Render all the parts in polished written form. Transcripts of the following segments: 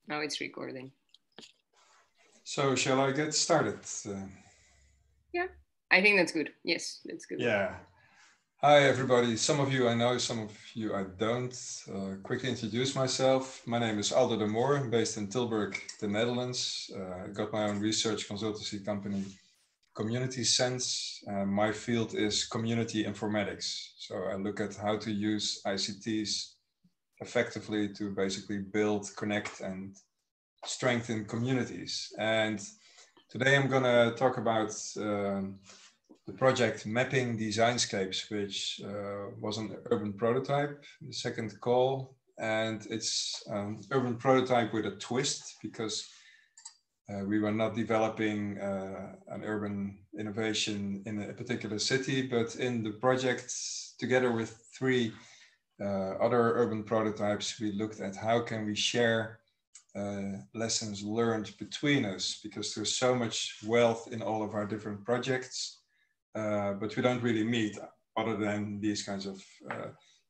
Now it's recording. So shall I get started? Yeah, I think that's good. Yes, that's good. Yeah. Hi, everybody. Some of you I know, some of you I don't. Quickly introduce myself. My name is Aldo De Moore. I'm based in Tilburg, the Netherlands. I got my own research consultancy company, CommunitySense. My field is community informatics. So I look at how to use ICTs effectively to basically build, connect, and strengthen communities. And today I'm going to talk about the project Mapping DESIGNSCAPES, which was an urban prototype, the second call. And it's an urban prototype with a twist because we were not developing an urban innovation in a particular city, but in the project, together with three other urban prototypes, we looked at how can we share lessons learned between us, because there's so much wealth in all of our different projects, but we don't really meet other than these kinds of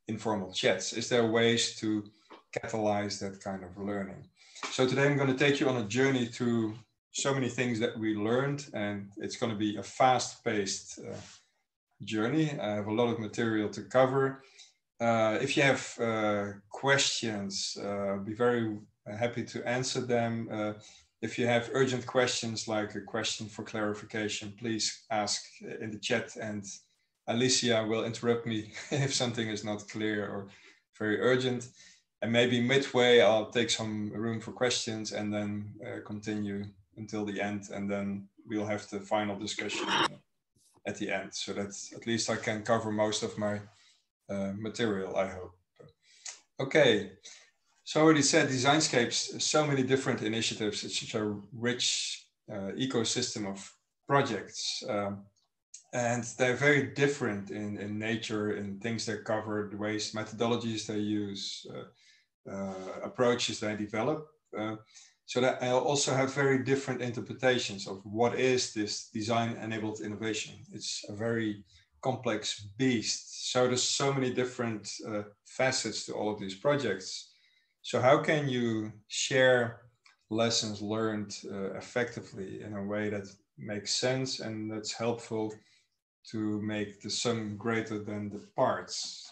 informal chats. Is there ways to catalyze that kind of learning? So today I'm going to take you on a journey through so many things that we learned, and it's going to be a fast-paced journey. I have a lot of material to cover. If you have questions, be very happy to answer them. If you have urgent questions, like a question for clarification, please ask in the chat, and Alicia will interrupt me if something is not clear or very urgent. And maybe midway, I'll take some room for questions and then continue until the end. And then we'll have the final discussion at the end, so that at least I can cover most of my material, I hope. Okay, so I already said DESIGNSCAPES, so many different initiatives. It's such a rich ecosystem of projects. And they're very different in nature, in things they cover, the ways, methodologies they use, approaches they develop. So that I also have very different interpretations of what is this design-enabled innovation. It's a very complex beast. So there's so many different facets to all of these projects. So how can you share lessons learned effectively in a way that makes sense and that's helpful to make the sum greater than the parts?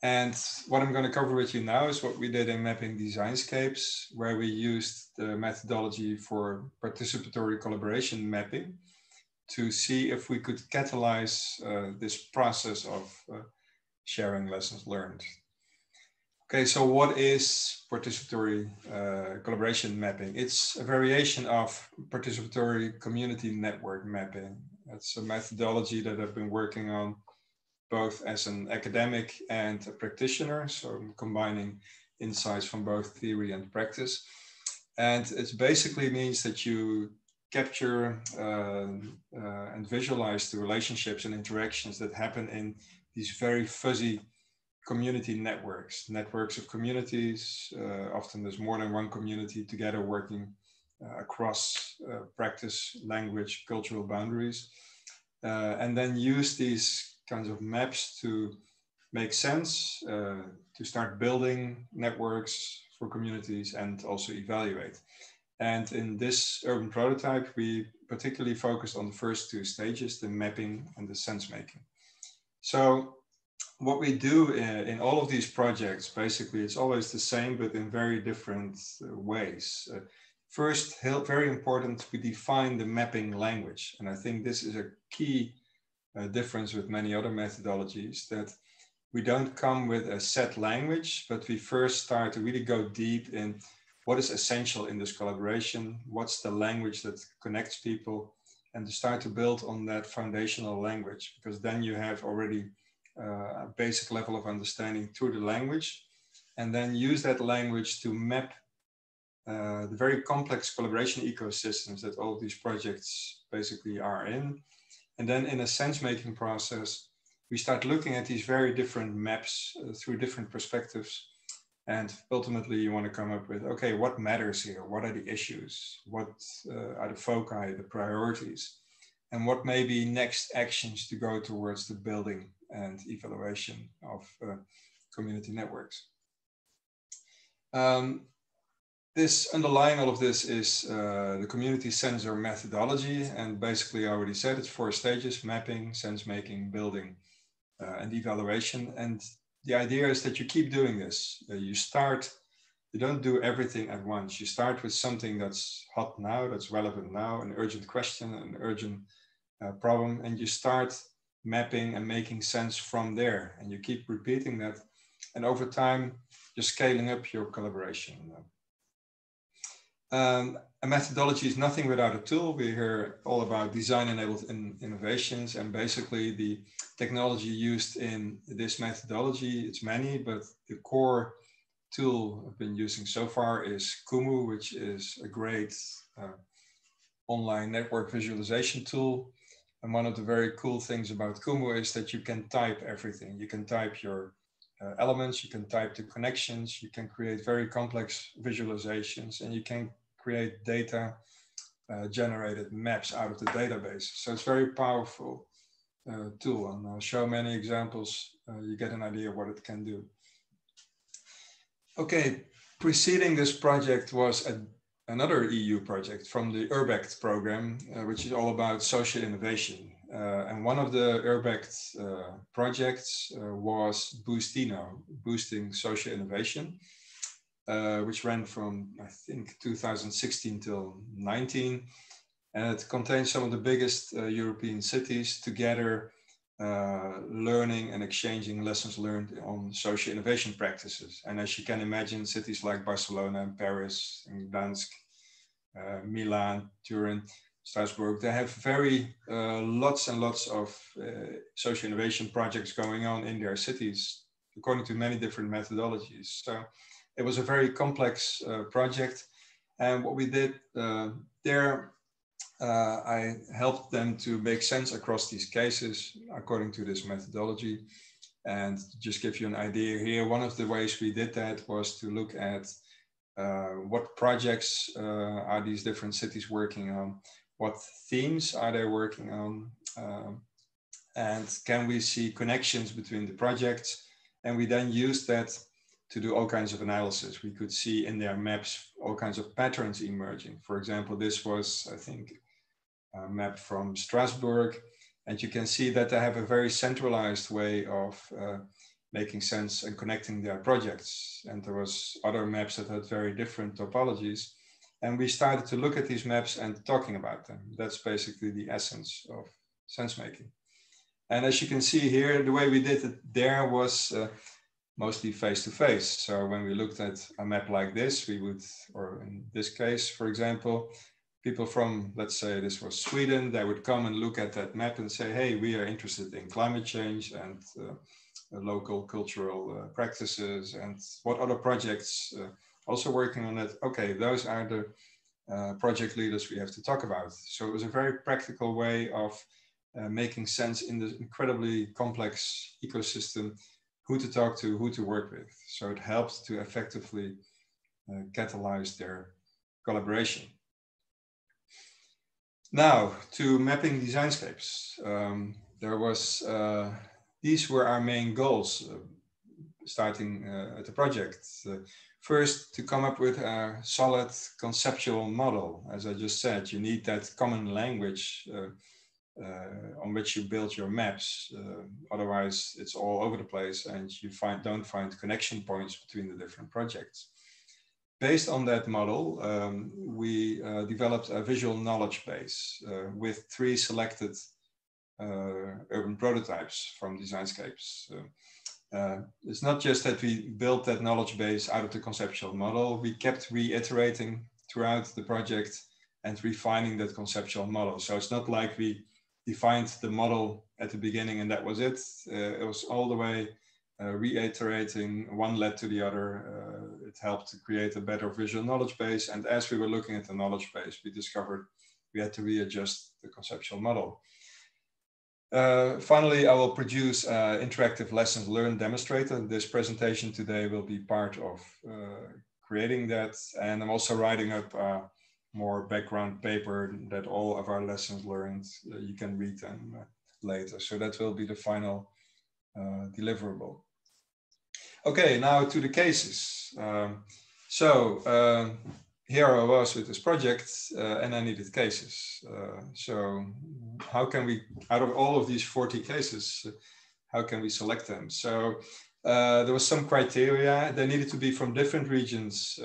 And what I'm going to cover with you now is what we did in Mapping DESIGNSCAPES, where we used the methodology for participatory collaboration mapping to see if we could catalyze this process of sharing lessons learned. Okay, so what is participatory collaboration mapping? It's a variation of participatory community network mapping. It's a methodology that I've been working on both as an academic and a practitioner, so I'm combining insights from both theory and practice. And it basically means that you capture and visualize the relationships and interactions that happen in these very fuzzy community networks of communities. Often there's more than one community together working across practice, language, cultural boundaries, and then use these kinds of maps to make sense, to start building networks for communities and also evaluate. And in this urban prototype, we particularly focused on the first two stages, the mapping and the sense making. So what we do in all of these projects, basically, it's always the same, but in very different ways. First, very important, we define the mapping language. And I think this is a key difference with many other methodologies, that we don't come with a set language, but we first start to really go deep in what is essential in this collaboration, what's the language that connects people, and to start to build on that foundational language, because then you have already a basic level of understanding through the language, and then use that language to map the very complex collaboration ecosystems that all of these projects basically are in. And then in a sense-making process, we start looking at these very different maps through different perspectives. And ultimately, you want to come up with, okay, what matters here? What are the issues? What are the foci, the priorities? And what may be next actions to go towards the building and evaluation of community networks? this underlying all of this is the CommunitySense methodology. And basically I already said it's 4 stages: mapping, sense making, building, and evaluation. And the idea is that you keep doing this. You don't do everything at once. You start with something that's hot now, that's relevant now, an urgent question, an urgent problem, and you start mapping and making sense from there. And you keep repeating that. And over time, you're scaling up your collaboration. A methodology is nothing without a tool. We hear all about design-enabled innovations, and basically the technology used in this methodology, it's many, but the core tool I've been using so far is Kumu, which is a great online network visualization tool. And one of the very cool things about Kumu is that you can type everything. You can type your elements, you can type the connections, you can create very complex visualizations, and you can create data generated maps out of the database. So it's a very powerful tool, and I'll show many examples. You get an idea of what it can do. Okay, preceding this project was another EU project from the URBACT program, which is all about social innovation. And one of the URBACT projects was Boostino, Boosting Social Innovation, which ran from, I think, 2016 till 19. And it contains some of the biggest European cities together, learning and exchanging lessons learned on social innovation practices. And as you can imagine, cities like Barcelona and Paris and Gdansk, Milan, Turin, Strasbourg, they have very lots and lots of social innovation projects going on in their cities, according to many different methodologies. So it was a very complex project. And what we did there, I helped them to make sense across these cases according to this methodology. And to just give you an idea here, one of the ways we did that was to look at what projects are these different cities working on, what themes are they working on, and can we see connections between the projects? And we then used that to do all kinds of analysis. We could see in their maps all kinds of patterns emerging. For example, this was, I think, a map from Strasbourg, and you can see that they have a very centralized way of making sense and connecting their projects. And there was other maps that had very different topologies. And we started to look at these maps and talking about them. That's basically the essence of sense making. And as you can see here, the way we did it there was mostly face-to-face. So when we looked at a map like this, we would, or in this case, for example, people from, let's say this was Sweden, they would come and look at that map and say, hey, we are interested in climate change and local cultural practices, and what other projects also working on it. Okay, those are the project leaders we have to talk about. So it was a very practical way of making sense in this incredibly complex ecosystem, who to talk to, who to work with. So it helped to effectively catalyze their collaboration. Now to mapping designscapes. There was, these were our main goals starting at the project. First, to come up with a solid conceptual model. As I just said, you need that common language on which you build your maps. Otherwise, it's all over the place and you don't find connection points between the different projects. Based on that model, we developed a visual knowledge base with 3 selected urban prototypes from Designscapes. It's not just that we built that knowledge base out of the conceptual model, we kept reiterating throughout the project and refining that conceptual model. So it's not like we defined the model at the beginning and that was it. It was all the way reiterating, one led to the other. It helped to create a better visual knowledge base. And as we were looking at the knowledge base, we discovered we had to readjust the conceptual model. Finally, I will produce an interactive lessons learned demonstrator. This presentation today will be part of creating that. And I'm also writing up a more background paper that all of our lessons learned, you can read them later. So that will be the final deliverable. Okay, now to the cases. here I was with this project and I needed cases. So how can we, out of all of these 40 cases, how can we select them? So there was some criteria. They needed to be from different regions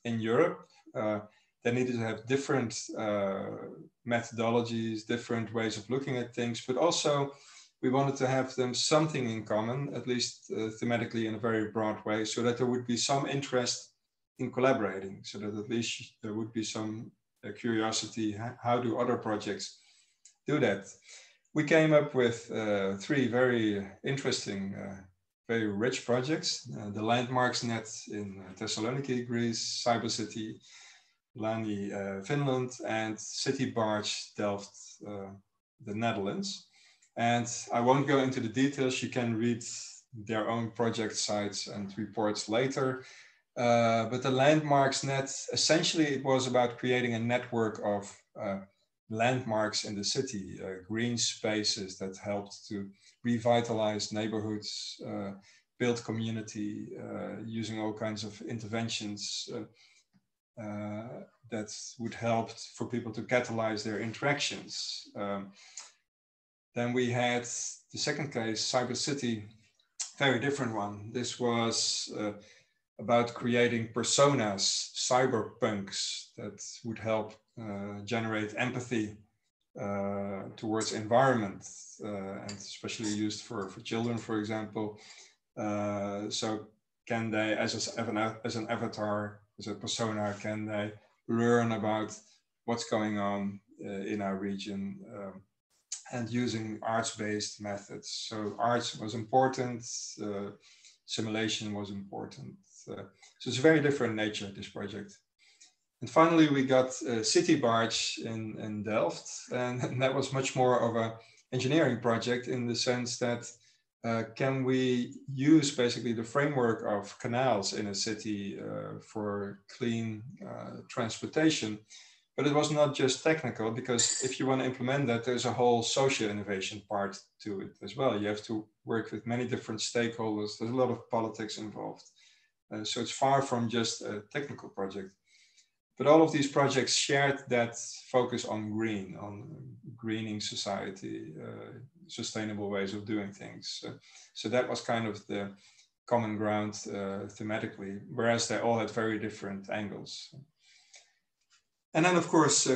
in Europe. They needed to have different methodologies, different ways of looking at things, but also we wanted to have them something in common, at least thematically in a very broad way, so that there would be some interest in collaborating, so that at least there would be some curiosity, how do other projects do that? We came up with 3 very interesting, very rich projects. The Landmarks Net in Thessaloniki, Greece, CiberCity, Lani, Finland, and CityBarge, Delft, the Netherlands. And I won't go into the details. You can read their own project sites and reports later. But the Landmarks Net, essentially it was about creating a network of landmarks in the city, green spaces that helped to revitalize neighborhoods, build community, using all kinds of interventions that would help for people to catalyze their interactions. Then we had the second case, CiberCity, very different one. This was about creating personas, cyberpunks that would help generate empathy towards environment, and especially used for children, for example. So can they, as an avatar, as a persona, can they learn about what's going on in our region, and using arts-based methods. So arts was important, simulation was important. So it's a very different nature, this project. And finally, we got CityBarge in Delft, and that was much more of an engineering project in the sense that can we use basically the framework of canals in a city for clean transportation. But it was not just technical, because if you want to implement that, there's a whole social innovation part to it as well. You have to work with many different stakeholders. There's a lot of politics involved. So it's far from just a technical project. But all of these projects shared that focus on green, on greening society, sustainable ways of doing things. So that was kind of the common ground thematically, whereas they all had very different angles. And then, of course,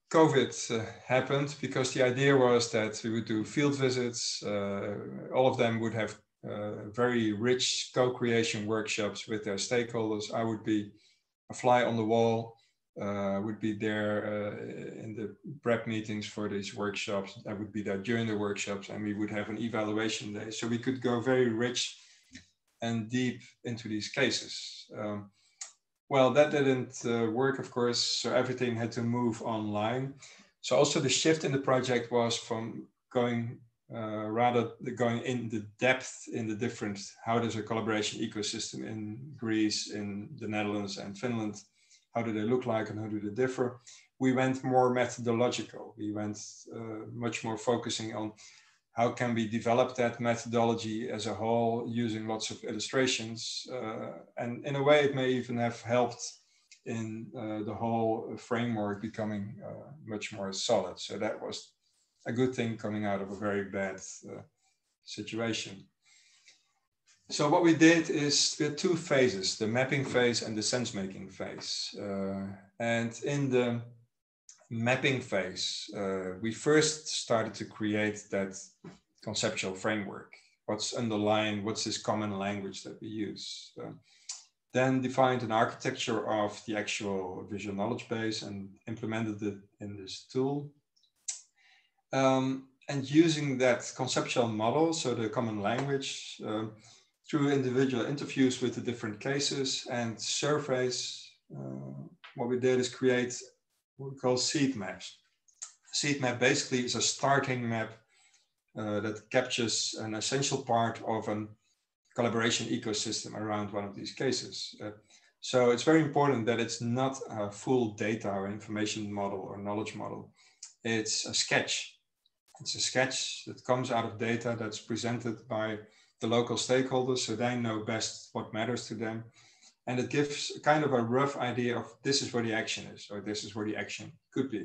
COVID happened, because the idea was that we would do field visits. All of them would have very rich co-creation workshops with their stakeholders. I would be a fly on the wall, would be there in the prep meetings for these workshops. I would be there during the workshops, and we would have an evaluation day. So we could go very rich and deep into these cases. Well, that didn't work, of course, so everything had to move online. So also the shift in the project was from going going in the depth in the different, how does a collaboration ecosystem in Greece, in the Netherlands and Finland, how do they look like and how do they differ? We went more methodological. We went much more focusing on how can we develop that methodology as a whole using lots of illustrations. And in a way, it may even have helped in the whole framework becoming much more solid. So that was a good thing coming out of a very bad situation. So what we did is we had 2 phases, the mapping phase and the sense-making phase. And in the mapping phase, we first started to create that conceptual framework. What's underlying, what's this common language that we use? Then defined an architecture of the actual visual knowledge base and implemented it in this tool. And using that conceptual model, so the common language, through individual interviews with the different cases and surveys, what we did is create what we call seed maps. Seed map basically is a starting map that captures an essential part of a collaboration ecosystem around one of these cases. So it's very important that it's not a full data or information model or knowledge model. It's a sketch. It's a sketch that comes out of data that's presented by the local stakeholders, so they know best what matters to them. And it gives kind of a rough idea of this is where the action is, or this is where the action could be.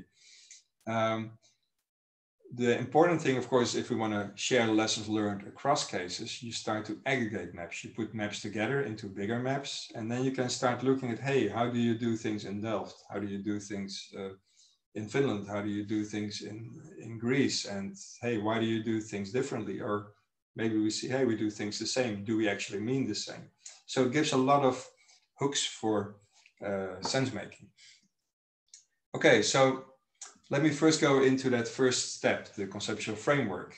The important thing, of course, if we want to share lessons learned across cases, you start to aggregate maps. You put maps together into bigger maps, and then you can start looking at, hey, how do you do things in Delft? How do you do things in Finland? How do you do things in Greece? And hey, why do you do things differently? Or maybe we see, hey, we do things the same. Do we actually mean the same? So it gives a lot of hooks for sense making. Okay, so let me first go into that first step, the conceptual framework.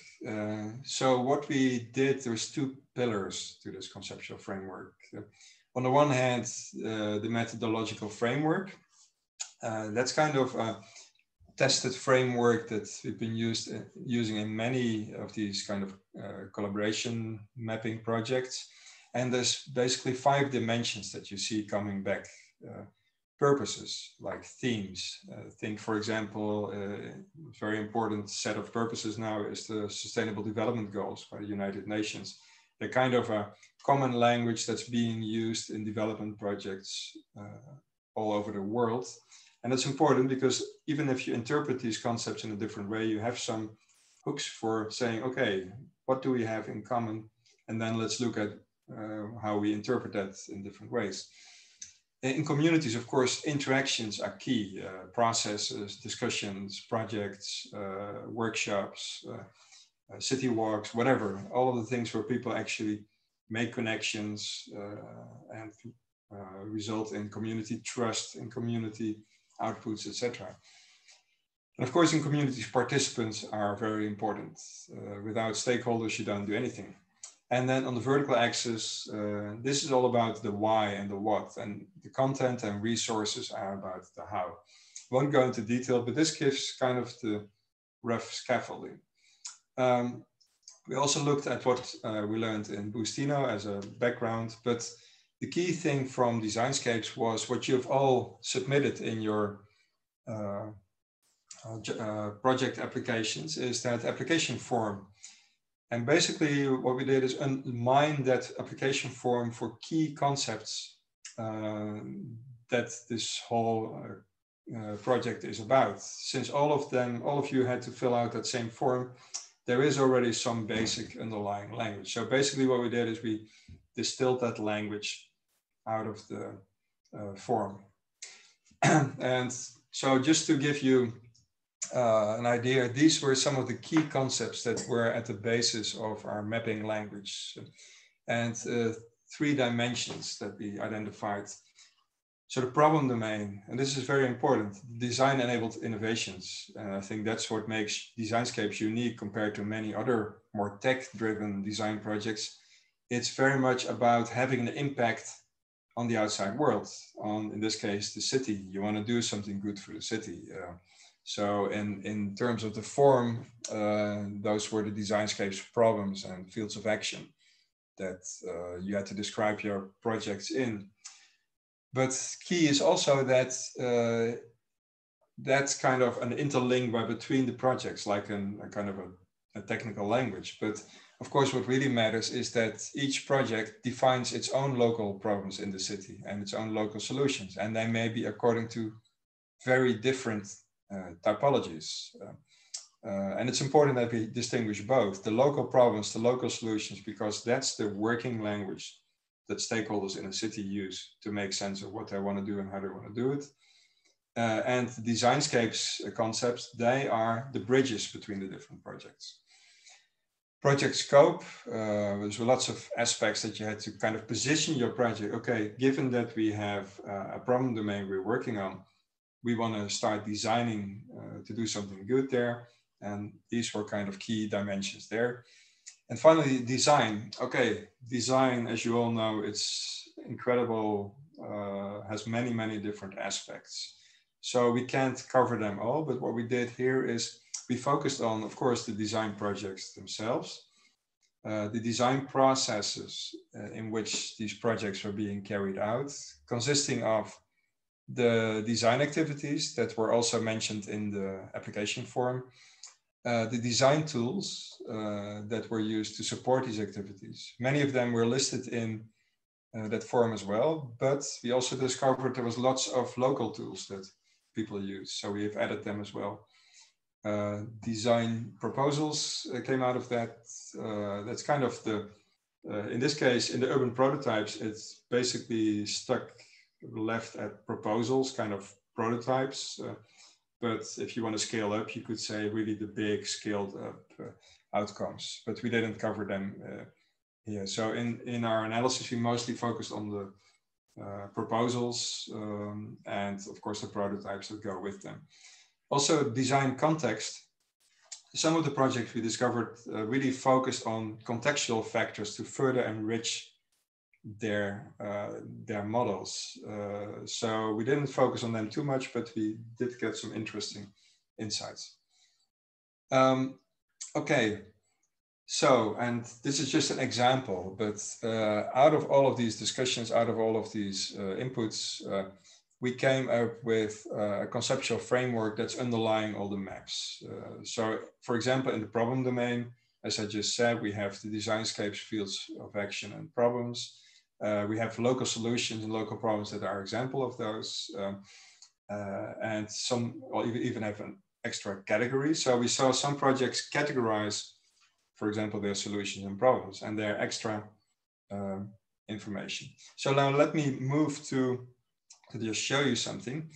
So what we did, there's two pillars to this conceptual framework. On the one hand, the methodological framework. That's kind of a tested framework that we've been using in many of these kind of collaboration mapping projects. And there's basically 5 dimensions that you see coming back. Purposes, like themes. Think, for example, a very important set of purposes now is the Sustainable Development Goals by the United Nations. They're kind of a common language that's being used in development projects all over the world. And that's important because even if you interpret these concepts in a different way, you have some hooks for saying, okay, what do we have in common? And then let's look at how we interpret that in different ways. In communities, of course, interactions are key. Processes, discussions, projects, workshops, city walks, whatever. All of the things where people actually make connections and result in community trust, in community outputs, etc. And of course, in communities, participants are very important. Without stakeholders, you don't do anything. And then on the vertical axis, this is all about the why and the what, and the content and resources are about the how. Won't go into detail, but this gives kind of the rough scaffolding. We also looked at what we learned in Bustino as a background, but the key thing from DESIGNSCAPES was what you've all submitted in your project applications is that application form. And basically what we did is mine that application form for key concepts that this whole project is about. Since all of you had to fill out that same form, there is already some basic underlying language. So basically what we did is we distilled that language out of the form. And so just to give you an idea, these were some of the key concepts that were at the basis of our mapping language, and 3 dimensions that we identified. So the problem domain, and this is very important, design-enabled innovations. And I think that's what makes DESIGNSCAPES unique compared to many other more tech-driven design projects. It's very much about having an impact on the outside world, on, in this case, the city. You want to do something good for the city. So in terms of the form, those were the DESIGNSCAPES problems and fields of action that you had to describe your projects in. But key is also that that's kind of an interlink between the projects, like a kind of a technical language. But of course, what really matters is that each project defines its own local problems in the city and its own local solutions. And they may be according to very different typologies. And it's important that we distinguish both the local problems, the local solutions, because that's the working language that stakeholders in a city use to make sense of what they want to do and how they want to do it. And the DESIGNSCAPES concepts, they are the bridges between the different projects. Project scope, there's lots of aspects that you had to kind of position your project. Okay, given that we have a problem domain we're working on, we want to start designing to do something good there. And these were kind of key dimensions there. And finally, design. Okay, design, as you all know, it's incredible, has many, many different aspects. So we can't cover them all, but what we did here is we focused on, of course, the design projects themselves, the design processes in which these projects are being carried out, consisting of the design activities that were also mentioned in the application form, the design tools that were used to support these activities. Many of them were listed in that form as well. But we also discovered there was lots of local tools that people use. So we have added them as well. Design proposals came out of that. That's kind of the, in this case, in the urban prototypes, it's basically left at proposals, kind of prototypes. But if you want to scale up, you could say really the big scaled up outcomes, but we didn't cover them here. So in our analysis, we mostly focused on the proposals and of course the prototypes that go with them. Also design context. Some of the projects we discovered really focused on contextual factors to further enrich their models. So we didn't focus on them too much, but we did get some interesting insights. Okay, so, and this is just an example, but out of all of these discussions, out of all of these inputs, we came up with a conceptual framework that's underlying all the maps. So, for example, in the problem domain, as I just said, we have the designscapes, fields of action and problems. We have local solutions and local problems that are example of those. And some, or even have an extra category. So we saw some projects categorize, for example, their solutions and problems and their extra information. So now let me move to just show you something.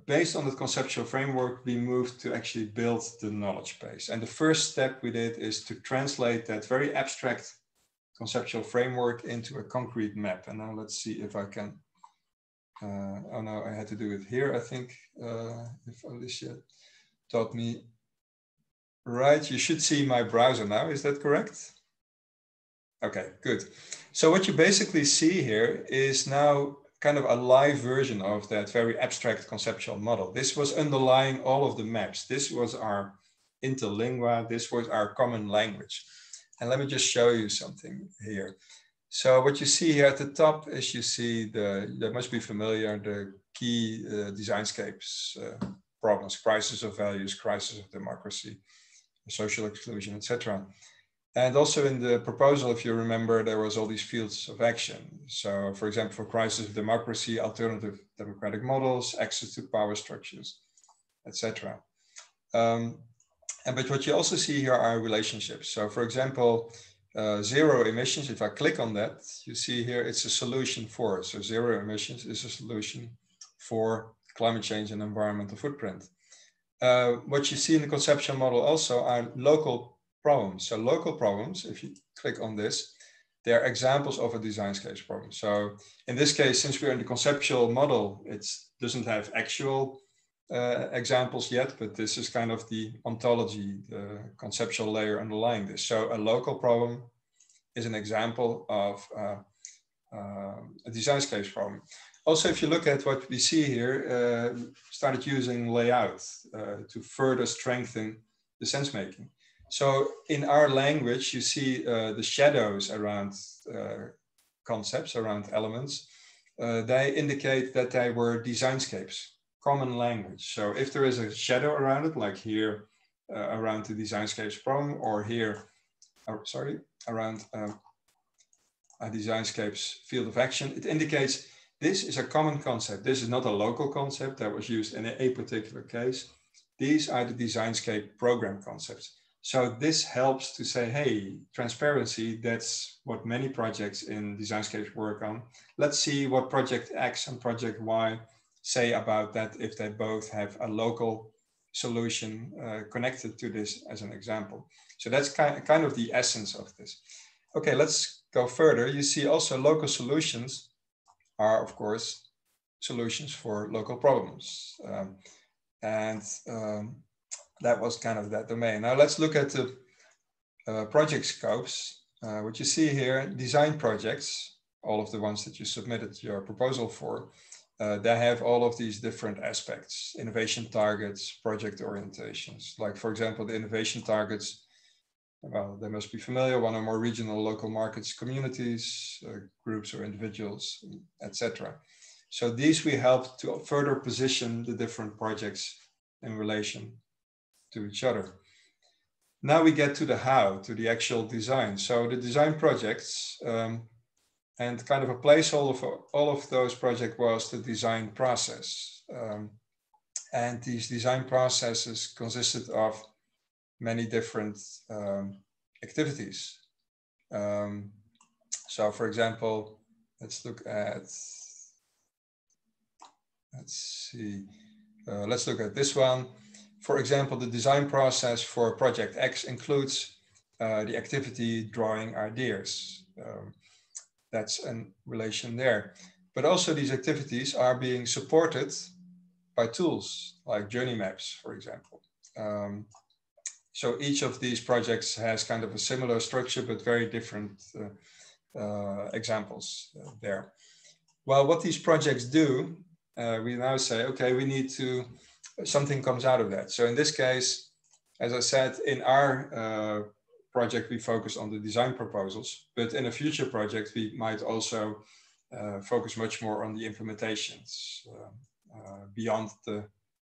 Based on the conceptual framework, we moved to actually build the knowledge base. And the first step we did is to translate that very abstract conceptual framework into a concrete map. And now let's see if I can, oh no, I had to do it here, I think, if Alicia taught me right. You should see my browser now, is that correct? Okay, good. So what you basically see here is now kind of a live version of that very abstract conceptual model. This was underlying all of the maps. This was our interlingua. This was our common language. And let me just show you something here. So what you see here at the top is you see that must be familiar, the key designscapes problems, crisis of values, crisis of democracy, social exclusion, etc. And also in the proposal, if you remember, there was all these fields of action. So for example, for crisis of democracy, alternative democratic models, access to power structures, etc. But what you also see here are relationships. So for example, zero emissions, if I click on that, you see here, it's a solution for, so zero emissions is a solution for climate change and environmental footprint. What you see in the conceptual model also are local problems. So local problems, if you click on this, they're examples of a designscapes problem. So in this case, since we're in the conceptual model, it doesn't have actual examples yet, but this is kind of the ontology, the conceptual layer underlying this. So a local problem is an example of a designscapes problem. Also, if you look at what we see here, started using layout to further strengthen the sense making. So in our language, you see the shadows around concepts, around elements. They indicate that they were designscapes, common language. So if there is a shadow around it, like here around the designscapes problem, or here, around a designscapes field of action, it indicates this is a common concept. This is not a local concept that was used in a particular case. These are the designscape program concepts. So this helps to say, hey, transparency, that's what many projects in designscapes work on. Let's see what project X and project Y say about that if they both have a local solution connected to this as an example. So that's kind of the essence of this. Okay, let's go further. You see also local solutions are, of course, solutions for local problems. That was kind of that domain. Now let's look at the project scopes. What you see here, design projects, all of the ones that you submitted your proposal for, they have all of these different aspects, innovation targets, project orientations. Like for example, the innovation targets, well, they must be familiar, one or more regional local markets, communities, groups or individuals, etc. So these we help to further position the different projects in relation to each other. Now we get to the how, to the actual design. So the design projects, And kind of a placeholder for all of those projects was the design process. And these design processes consisted of many different activities. So for example, let's look at this one. For example, the design process for project X includes the activity drawing ideas. That's a relation there. But also these activities are being supported by tools like journey maps, for example. So each of these projects has kind of a similar structure, but very different examples there. Well, what these projects do, we now say, okay, we need to, something comes out of that. So in this case, as I said, in our project, we focus on the design proposals, but in a future project, we might also focus much more on the implementations beyond the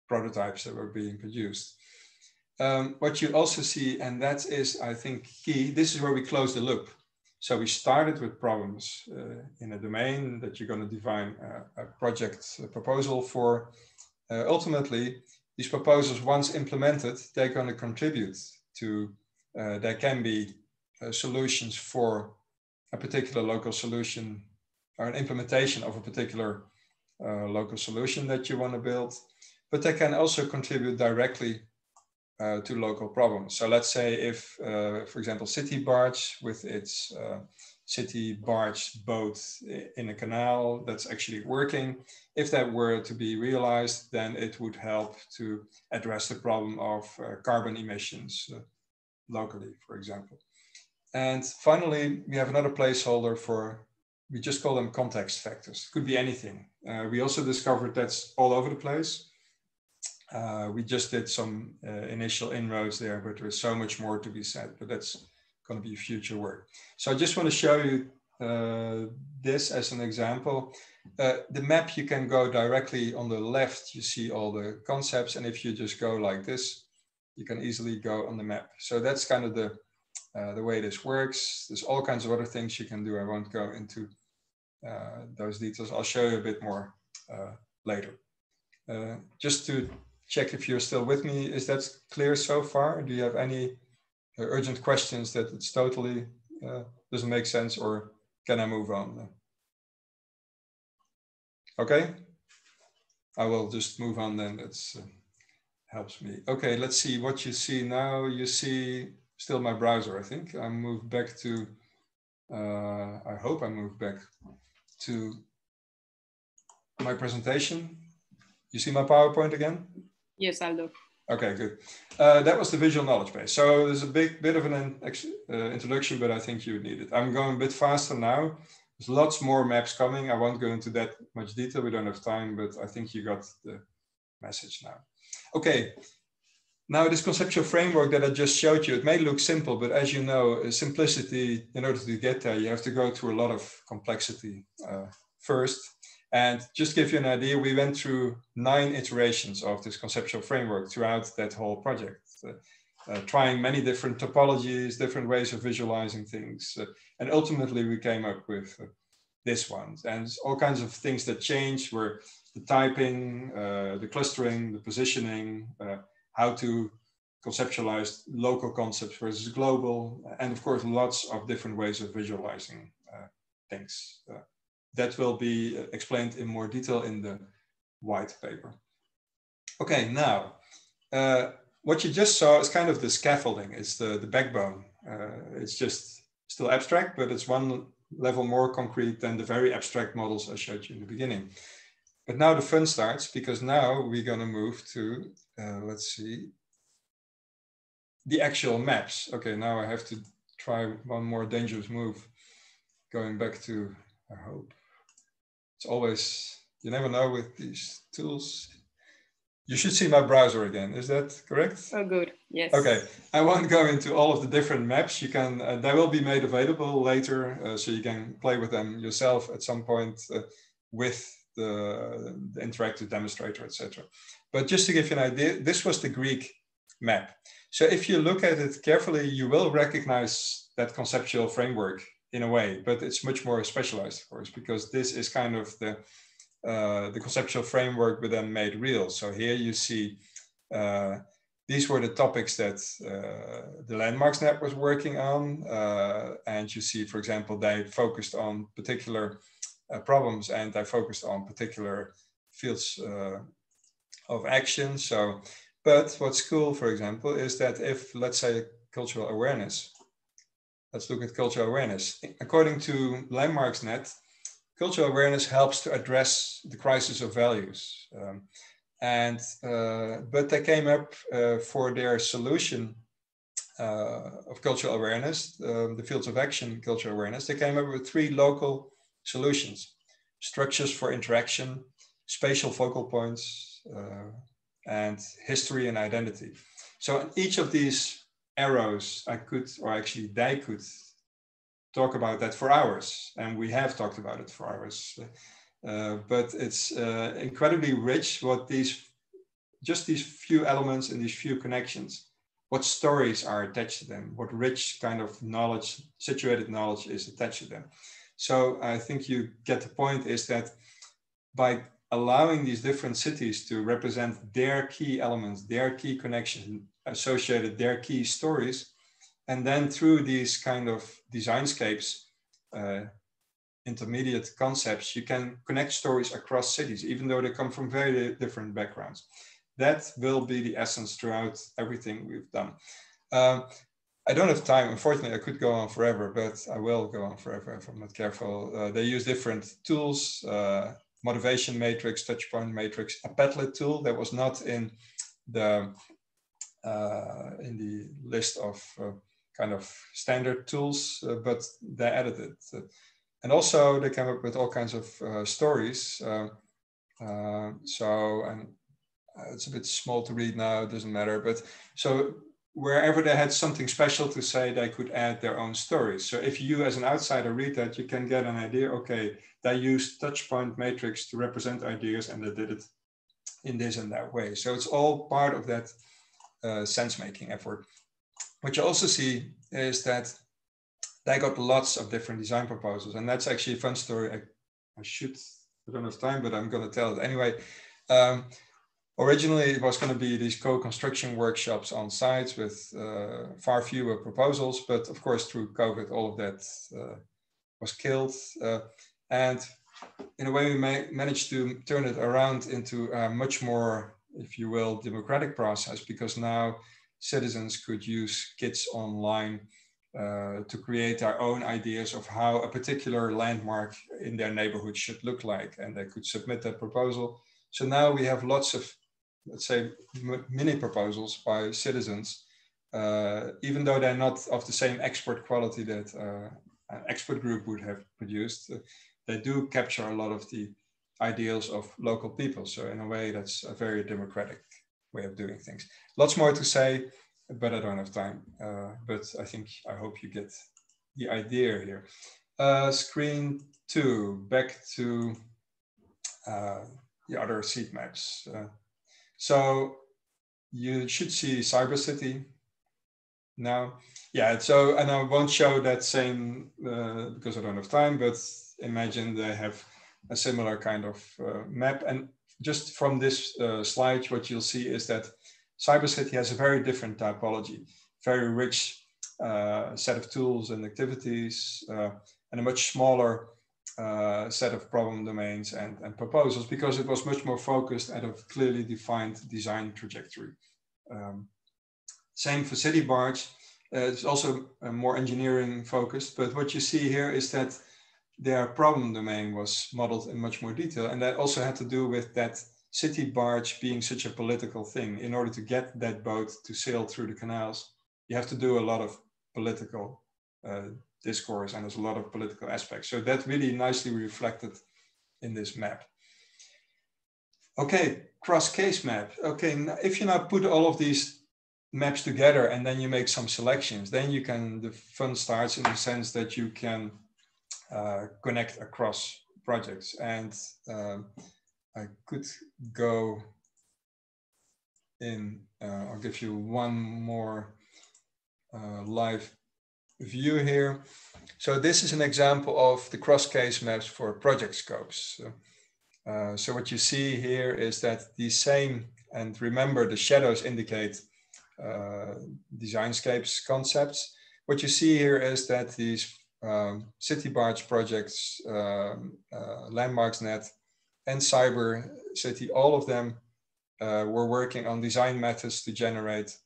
prototypes that were being produced. What you also see, and that is, I think, key, this is where we close the loop. So we started with problems in a domain that you're going to define a project proposal for. Ultimately, these proposals, once implemented, they're going to contribute to, there can be solutions for a particular local solution or an implementation of a particular local solution that you want to build, but they can also contribute directly to local problems. So let's say if, for example, CityBarge with its CityBarge boat in a canal that's actually working, if that were to be realized, then it would help to address the problem of carbon emissions locally, for example. And finally, we have another placeholder for, we just call them context factors. Could be anything. We also discovered that's all over the place. We just did some initial inroads there, but there's so much more to be said, but that's going to be future work. So I just want to show you this as an example. The map, you can go directly on the left, you see all the concepts, and if you just go like this, you can easily go on the map. So that's kind of the way this works. There's all kinds of other things you can do. I won't go into those details. I'll show you a bit more later. Just to check if you're still with me, is that clear so far? Do you have any urgent questions that it's totally doesn't make sense, or can I move on? Okay, I will just move on then. That's helps me. Okay, let's see what you see now. You see still my browser, I think. I moved back to, I hope I moved back to my presentation. You see my PowerPoint again? Yes, Aldo. Okay, good. That was the visual knowledge base. So there's a bit of an introduction, but I think you need it. I'm going a bit faster now. There's lots more maps coming. I won't go into that much detail. We don't have time, but I think you got the message now. Okay, now this conceptual framework that I just showed you, it may look simple, but as you know, simplicity, in order to get there, you have to go through a lot of complexity first. And just to give you an idea, we went through 9 iterations of this conceptual framework throughout that whole project, trying many different topologies, different ways of visualizing things. And ultimately, we came up with this one. And all kinds of things that changed were the typing, the clustering, the positioning, how to conceptualize local concepts versus global, and of course, lots of different ways of visualizing things. That will be explained in more detail in the white paper. Okay, now, what you just saw is kind of the scaffolding. It's the backbone. It's just still abstract, but it's one level more concrete than the very abstract models I showed you in the beginning. But now the fun starts, because now we're going to move to, let's see, the actual maps. Okay, now I have to try one more dangerous move. Going back to, I hope. It's always, you never know with these tools. You should see my browser again. Is that correct? Oh, good. Yes. Okay. I won't go into all of the different maps. You can, they will be made available later, so you can play with them yourself at some point with the interactive demonstrator, etc. But just to give you an idea, this was the Greek map. So if you look at it carefully, you will recognize that conceptual framework in a way, but it's much more specialized, of course, because this is kind of the conceptual framework, but then made real. So here you see these were the topics that the Landmarks Net was working on. And you see, for example, they focused on particular problems, and they focused on particular fields of action. So, but what's cool, for example, is that if, let's say, cultural awareness, let's look at cultural awareness. According to Landmarks Net, cultural awareness helps to address the crisis of values. But they came up for their solution of cultural awareness, the fields of action, cultural awareness. They came up with 3 local solutions: structures for interaction, spatial focal points, and history and identity. So in each of these arrows, I could, or actually they could, talk about that for hours, and we have talked about it for hours. But it's incredibly rich what just these few elements and these few connections, what stories are attached to them, what rich kind of knowledge, situated knowledge is attached to them. So I think you get the point, is that by allowing these different cities to represent their key elements, their key connections, associated their key stories, and then through these kind of designscapes, intermediate concepts, you can connect stories across cities, even though they come from very different backgrounds. That will be the essence throughout everything we've done. I don't have time, unfortunately. I could go on forever, but I will go on forever if I'm not careful. They use different tools, motivation matrix, touchpoint matrix, a Padlet tool that was not in the list of kind of standard tools, but they added it. And also they came up with all kinds of stories. It's a bit small to read now, it doesn't matter. But so wherever they had something special to say, they could add their own stories. So if you as an outsider read that, you can get an idea, okay, they used touchpoint matrix to represent ideas, and they did it in this and that way. So it's all part of that sense-making effort. What you also see is that they got lots of different design proposals, and that's actually a fun story. I don't have time, but I'm going to tell it anyway. Originally, it was going to be these co-construction workshops on sites with far fewer proposals, but of course, through COVID, all of that was killed. And in a way, we managed to turn it around into a much more, if you will, democratic process, because now citizens could use kits online to create their own ideas of how a particular landmark in their neighborhood should look like, and they could submit that proposal. So now we have lots of, let's say, mini proposals by citizens, even though they're not of the same expert quality that an expert group would have produced. They do capture a lot of the ideals of local people. So in a way, that's a very democratic way of doing things. Lots more to say, but I don't have time. But I hope you get the idea here. Screen 2, back to the other seat maps. So you should see CiberCity now. Yeah, so, and I won't show that same because I don't have time, but imagine they have a similar kind of map. And just from this slide, what you'll see is that CiberCity has a very different typology, very rich set of tools and activities, and a much smaller set of problem domains and proposals, because it was much more focused at a clearly defined design trajectory. Same for CityBarge. It's also more engineering focused, but what you see here is that their problem domain was modeled in much more detail, and that also had to do with that CityBarge being such a political thing. In order to get that boat to sail through the canals, you have to do a lot of political discourse, and there's a lot of political aspects. So that really nicely reflected in this map. Okay, cross-case map. Okay, if you now put all of these maps together and then you make some selections, then you can, the fun starts in the sense that you can connect across projects. And I could go in, I'll give you one more live view here. So this is an example of the cross-case maps for project scopes. So what you see here is that the same, and remember the shadows indicate DESIGNSCAPES concepts. What you see here is that these CityBarge projects, LandmarksNet and CiberCity, all of them were working on design methods to generate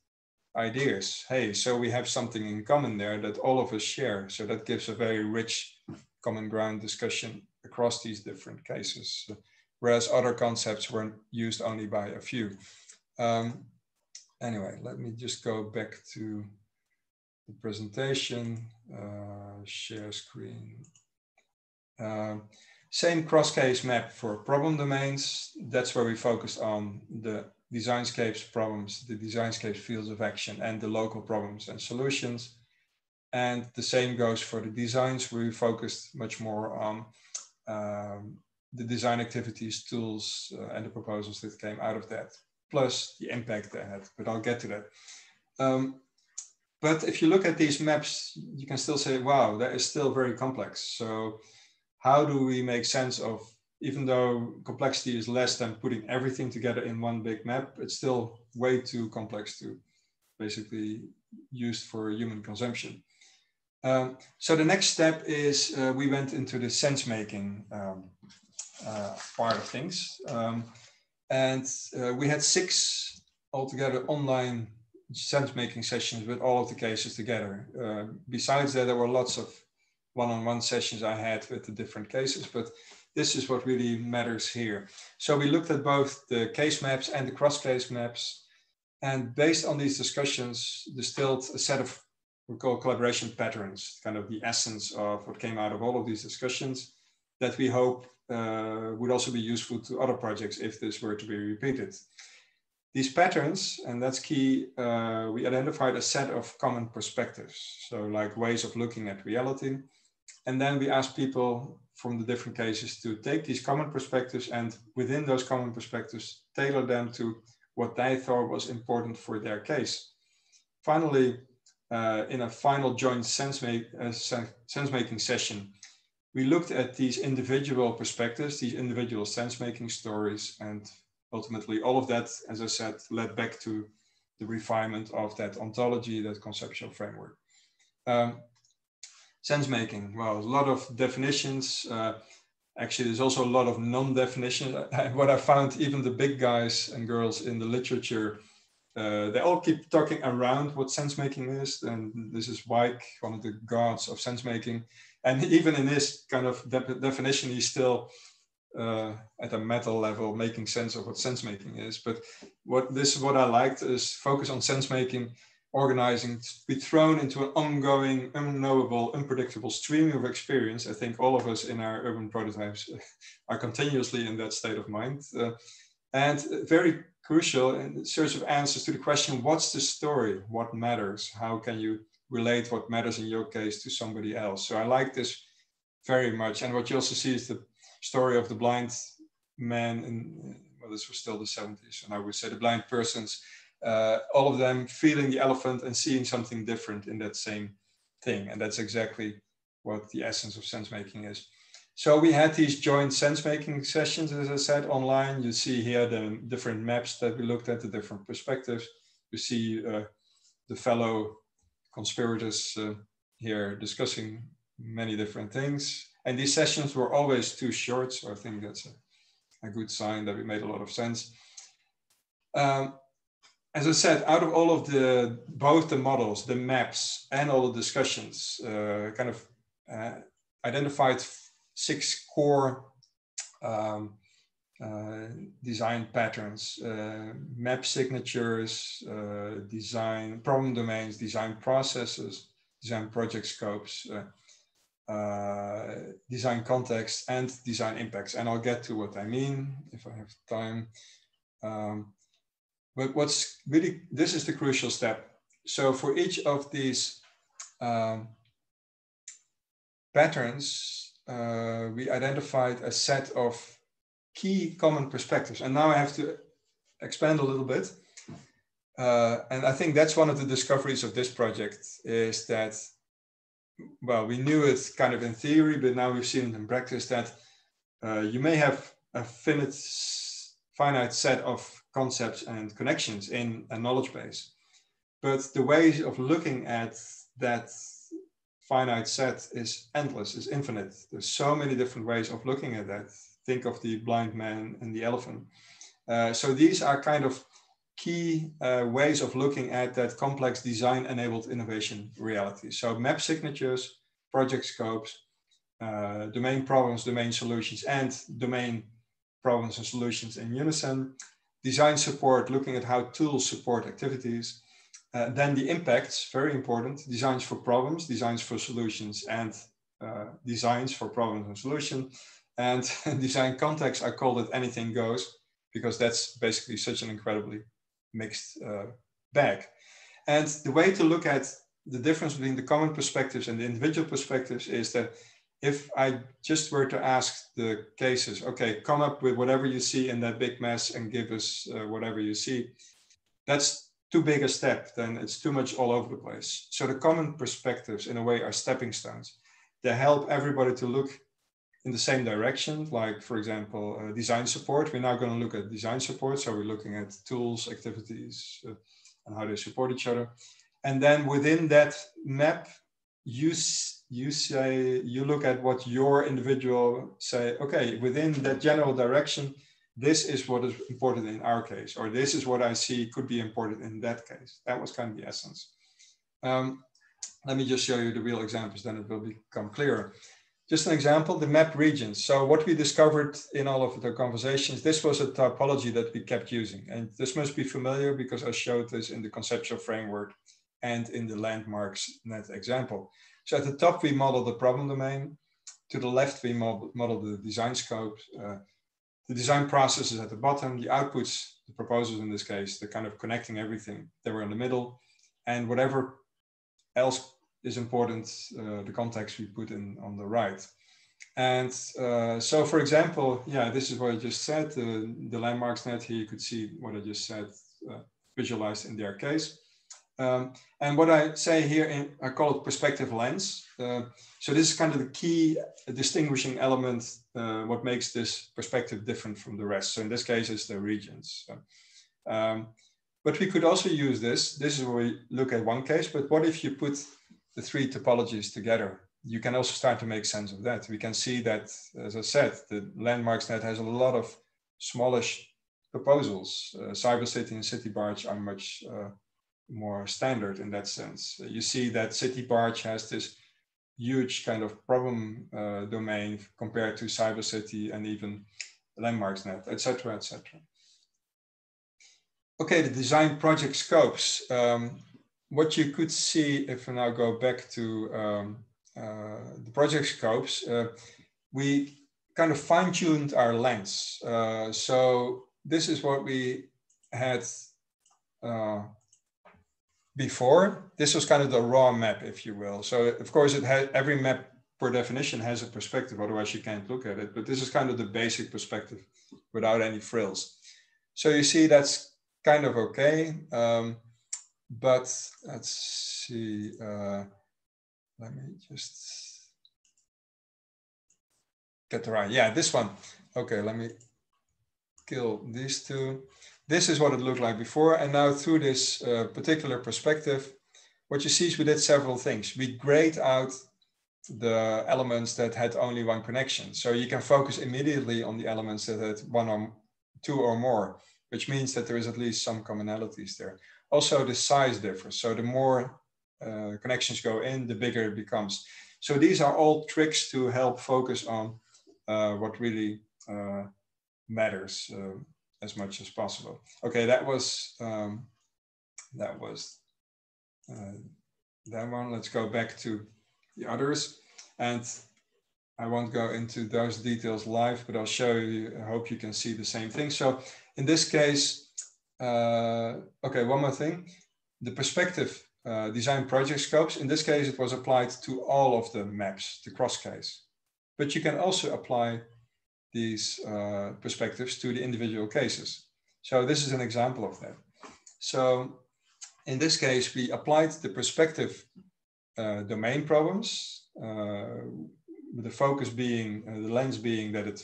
ideas. Hey, so we have something in common there that all of us share. So that gives a very rich common ground discussion across these different cases, whereas other concepts weren't used only by a few. Anyway, let me just go back to the presentation, share screen. Same cross-case map for problem domains. That's where we focus on the DESIGNSCAPES problems, the DESIGNSCAPES fields of action, and the local problems and solutions. And the same goes for the designs. We focused much more on the design activities, tools, and the proposals that came out of that, plus the impact they had, but I'll get to that. But if you look at these maps, you can still say, wow, that is still very complex. So how do we make sense of, even though complexity is less than putting everything together in one big map, it's still way too complex to basically used for human consumption. So the next step is we went into the sense-making part of things. And we had 6 altogether online sense-making sessions with all of the cases together. Besides that, there were lots of one-on-one sessions I had with the different cases, but this is what really matters here. So we looked at both the case maps and the cross-case maps, and based on these discussions, distilled a set of what we call collaboration patterns, kind of the essence of what came out of all of these discussions that we hope would also be useful to other projects if this were to be repeated. These patterns, and that's key, we identified a set of common perspectives, so like ways of looking at reality. And then we asked people from the different cases to take these common perspectives and within those common perspectives, tailor them to what they thought was important for their case. Finally, in a final joint sense-making session, we looked at these individual perspectives, these individual sense-making stories, and ultimately all of that, as I said, led back to the refinement of that ontology, that conceptual framework. Sense-making, well, a lot of definitions. Actually, there's also a lot of non-definition. What I found, even the big guys and girls in the literature, they all keep talking around what sense-making is. And this is Wyke, one of the gods of sense-making. And even in this kind of definition, he's still at a meta level making sense of what sense-making is. But what I liked is focus on sense-making, organizing, to be thrown into an ongoing, unknowable, unpredictable stream of experience. I think all of us in our urban prototypes are continuously in that state of mind. And very crucial in search of answers to the question, what's the story? What matters? How can you relate what matters in your case to somebody else? So I like this very much. And what you also see is the story of the blind man in, well, this was still the 70s, and I would say the blind persons, all of them feeling the elephant and seeing something different in that same thing. And that's exactly what the essence of sense-making is. So we had these joint sense-making sessions, as I said, online. You see here the different maps that we looked at, the different perspectives. You see the fellow conspirators here discussing many different things. And these sessions were always too short, so I think that's a good sign that we made a lot of sense. As I said, out of all of both the models, the maps, and all the discussions, kind of identified 6 core design patterns: map signatures, design problem domains, design processes, design project scopes, design context, and design impacts. And I'll get to what I mean if I have time. But what's really, this is the crucial step. So for each of these patterns, we identified a set of key common perspectives. And now I have to expand a little bit. And I think that's one of the discoveries of this project, is that well, we knew it kind of in theory, but now we've seen it in practice that you may have a finite set of concepts and connections in a knowledge base. But the ways of looking at that finite set is endless, is infinite. There's so many different ways of looking at that. Think of the blind man and the elephant. So these are kind of key ways of looking at that complex design-enabled innovation reality. So map signatures, project scopes, domain problems, domain solutions, and domain problems and solutions in unison. Design support, looking at how tools support activities. Then the impacts, very important. Designs for problems, designs for solutions, and designs for problems and solutions. And design context, I called it anything goes, because that's basically such an incredibly mixed bag. And the way to look at the difference between the common perspectives and the individual perspectives is that if I just were to ask the cases, okay, come up with whatever you see in that big mess and give us whatever you see, that's too big a step, then it's too much all over the place. So the common perspectives in a way are stepping stones. They help everybody to look in the same direction. Like for example, design support. We're now going to look at design support. So we're looking at tools, activities, and how they support each other. And then within that map, you look at what your individual say, okay, within that general direction, this is what is important in our case, or this is what I see could be important in that case. That was kind of the essence. Let me just show you the real examples, then it will become clearer. Just an example, the map regions. So what we discovered in all of the conversations, this was a typology that we kept using. And this must be familiar because I showed this in the conceptual framework and in the landmarks net example. So at the top, we model the problem domain. To the left, we model the design scope. The design process is at the bottom, the outputs, the proposals in this case, the kind of connecting everything, they were in the middle, and whatever else is important, the context we put in on the right. And so for example, yeah, this is what I just said, the landmarks net here, you could see what I just said, visualized in their case. And what I say here, I call it perspective lens. So this is kind of the key distinguishing element, what makes this perspective different from the rest. So in this case, it's the regions. But we could also use this. This is where we look at one case, but what if you put the three topologies together? You can also start to make sense of that. We can see that, as I said, the landmarks net has a lot of smallish proposals. CiberCity and CityBarge are much more standard in that sense. You see that CityBarge has this huge kind of problem domain compared to CiberCity and even landmarks net, etc., etc. Okay, the design project scopes. What you could see if we now go back to the project scopes, we kind of fine-tuned our lengths. So this is what we had before. This was kind of the raw map, if you will. So of course, it has, every map per definition has a perspective, otherwise you can't look at it. But this is kind of the basic perspective without any frills. So you see that's kind of okay. But let's see, let me just get the right, yeah, this one. Okay, let me kill these two. This is what it looked like before. And now through this particular perspective, what you see is we did several things. We grayed out the elements that had only one connection. So you can focus immediately on the elements that had one or two or more, which means that there is at least some commonalities there. Also, the size differs. So the more connections go in, the bigger it becomes. So these are all tricks to help focus on what really matters as much as possible. Okay, that was that one. Let's go back to the others. And I won't go into those details live, but I'll show you, I hope you can see the same thing. So in this case, okay, one more thing. The perspective design project scopes, in this case, it was applied to all of the maps, the cross case. But you can also apply these perspectives to the individual cases. So this is an example of that. So in this case, we applied the perspective domain problems, with the focus being, the lens being that it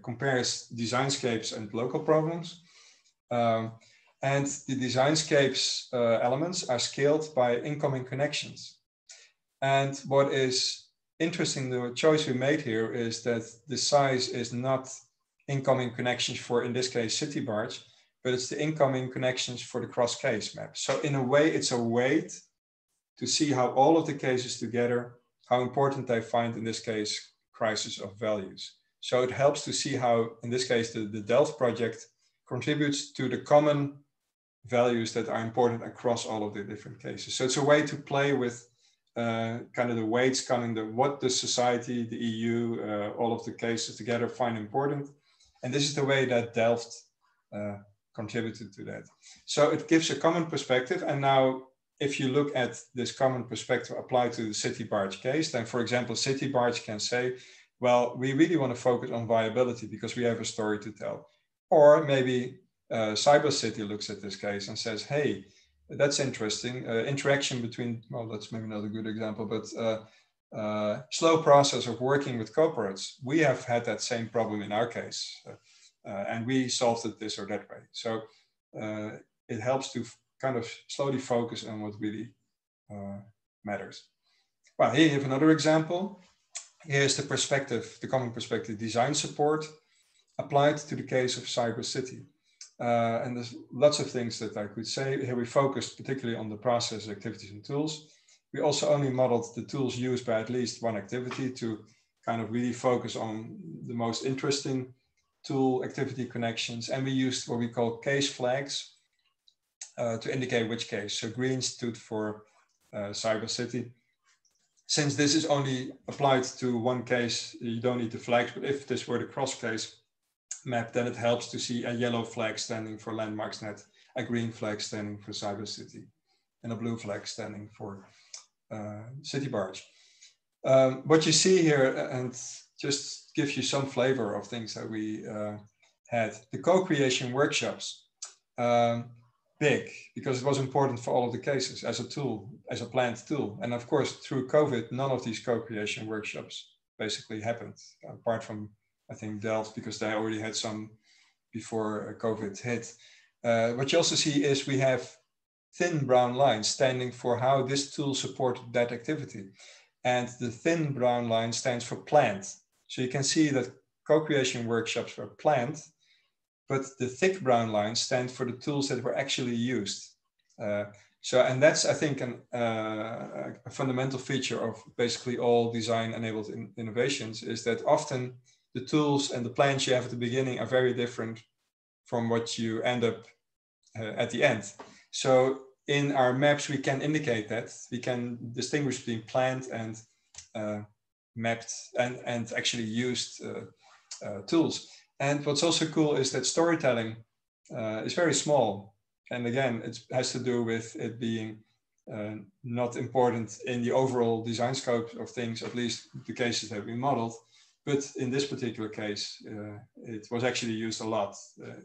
compares designscapes and local problems. And the designscapes elements are scaled by incoming connections. And what is interesting, the choice we made here is that the size is not incoming connections for, in this case, CityBarge, but it's the incoming connections for the cross-case map. So in a way, it's a weight to see how all of the cases together, how important they find, in this case, crisis of values. So it helps to see how, in this case, the Delft project contributes to the common values that are important across all of the different cases. So it's a way to play with kind of the weights coming, what the society, the EU, all of the cases together find important. And this is the way that Delft contributed to that. So it gives a common perspective. And now, if you look at this common perspective applied to the CityBarge case, then for example, CityBarge can say, well, we really want to focus on viability because we have a story to tell. Or maybe SciberCity looks at this case and says, hey, that's interesting. Interaction between, well, that's maybe not a good example, but slow process of working with corporates. We have had that same problem in our case, and we solved it this or that way. So it helps to kind of slowly focus on what really matters. Well, here you have another example. Here's the perspective, the common perspective design support applied to the case of SciberCity. And there's lots of things that I could say. Here we focused particularly on the process, activities, and tools. We also only modeled the tools used by at least one activity to kind of really focus on the most interesting tool activity connections. And we used what we call case flags to indicate which case. So green stood for SciberCity. Since this is only applied to one case, you don't need the flags, but if this were the cross case map, then it helps to see a yellow flag standing for LandmarksNet, a green flag standing for SciberCity, and a blue flag standing for CityBarge. What you see here, and just gives you some flavor of things that we had, the co-creation workshops, big, because it was important for all of the cases as a tool, as a planned tool. And of course, through COVID, none of these co-creation workshops basically happened, apart from, I think, Delft, because they already had some before COVID hit. What you also see is we have thin brown lines standing for how this tool supported that activity. And the thin brown line stands for planned. So you can see that co-creation workshops were planned, but the thick brown lines stand for the tools that were actually used. And that's, I think, a fundamental feature of basically all design-enabled innovations, is that often the tools and the plans you have at the beginning are very different from what you end up at the end. So in our maps, we can indicate that. We can distinguish between planned and mapped and actually used tools. And what's also cool is that storytelling is very small. And again, it has to do with it being not important in the overall design scope of things, at least the cases that we modeled. But in this particular case, it was actually used a lot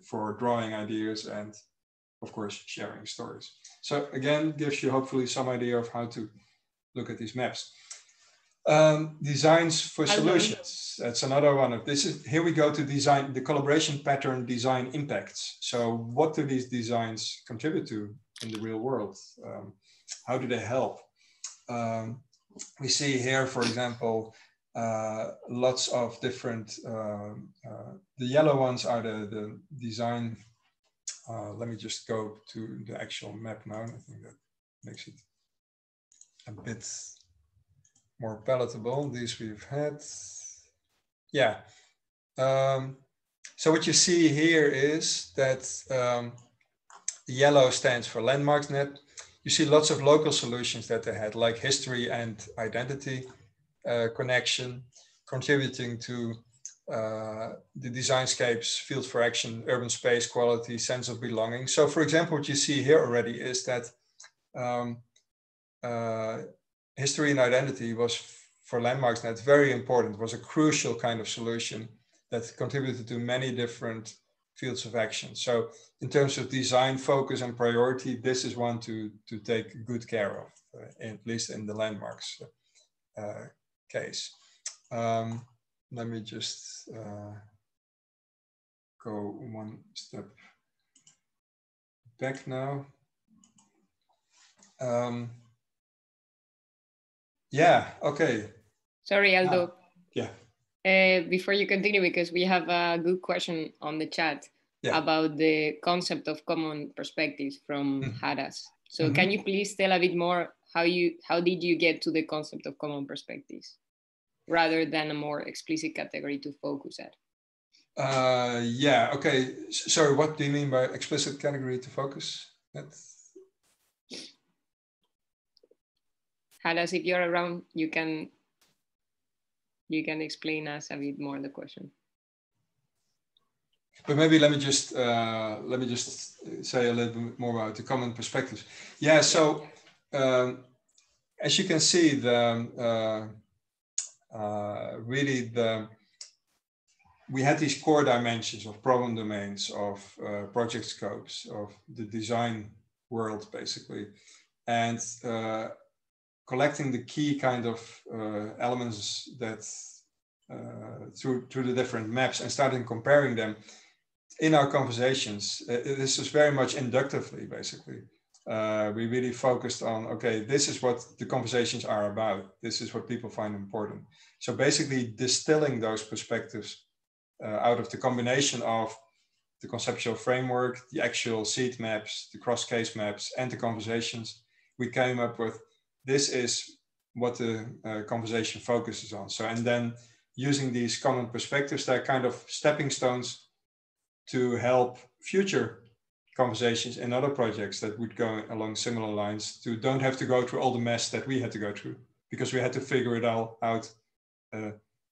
for drawing ideas and, of course, sharing stories. So again, gives you hopefully some idea of how to look at these maps. Designs for solutions. That's another one of this. Here we go to design, the collaboration pattern design impacts. So what do these designs contribute to in the real world? How do they help? We see here, for example, lots of different, the yellow ones are the design. Let me just go to the actual map now. I think that makes it a bit more palatable. These we've had. Yeah. So what you see here is that the yellow stands for LandmarksNet. You see lots of local solutions that they had, like history and identity connection, contributing to the designscapes, field for action, urban space quality, sense of belonging. So for example, what you see here already is that history and identity was, for LandmarksNet, very important. It was a crucial kind of solution that contributed to many different fields of action. So in terms of design focus and priority, this is one to take good care of. at least in the landmarks case. Let me just go one step back now. Yeah, okay. Sorry, Aldo. Yeah. Before you continue, because we have a good question on the chat about the concept of common perspectives from Haras. So can you please tell a bit more how did you get to the concept of common perspectives rather than a more explicit category to focus at? Yeah, okay. Sorry, what do you mean by explicit category to focus? Haras, if you're around, you can explain us a bit more the question. But maybe let me just say a little bit more about the common perspectives. Yeah, so as you can see, we had these core dimensions of problem domains, of project scopes, of the design world, basically, and collecting the key kind of elements that through the different maps and starting comparing them in our conversations. This is very much inductively, basically. We really focused on, okay, this is what the conversations are about. This is what people find important. So basically distilling those perspectives out of the combination of the conceptual framework, the actual seed maps, the cross-case maps, and the conversations, we came up with, this is what the conversation focuses on. So, and then using these common perspectives, they're kind of stepping stones to help future conversations in other projects that would go along similar lines, to don't have to go through all the mess that we had to go through, because we had to figure it all out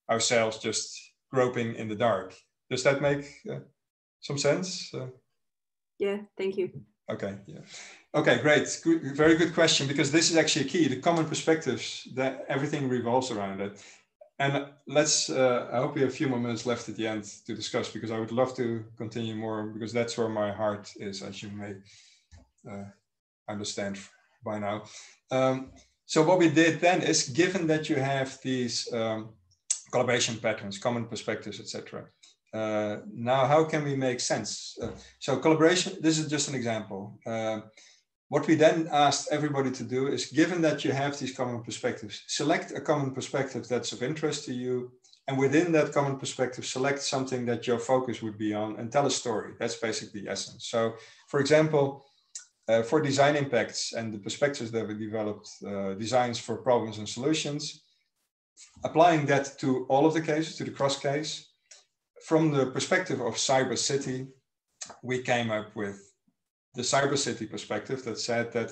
ourselves, just groping in the dark. Does that make some sense? Yeah, thank you. Okay, yeah. Okay, great. Good, very good question, because this is actually a key, the common perspectives, that everything revolves around it. And let's, I hope we have a few more minutes left at the end to discuss, because I would love to continue more, because that's where my heart is, as you may understand by now. So what we did then is, given that you have these collaboration patterns, common perspectives, etc. Now, how can we make sense? So collaboration, this is just an example. What we then asked everybody to do is, given that you have these common perspectives, select a common perspective that's of interest to you. And within that common perspective, select something that your focus would be on and tell a story. That's basically the essence. So for example, for design impacts and the perspectives that we developed, designs for problems and solutions, applying that to all of the cases, to the cross case, from the perspective of CiberCity, we came up with the CiberCity perspective that said that,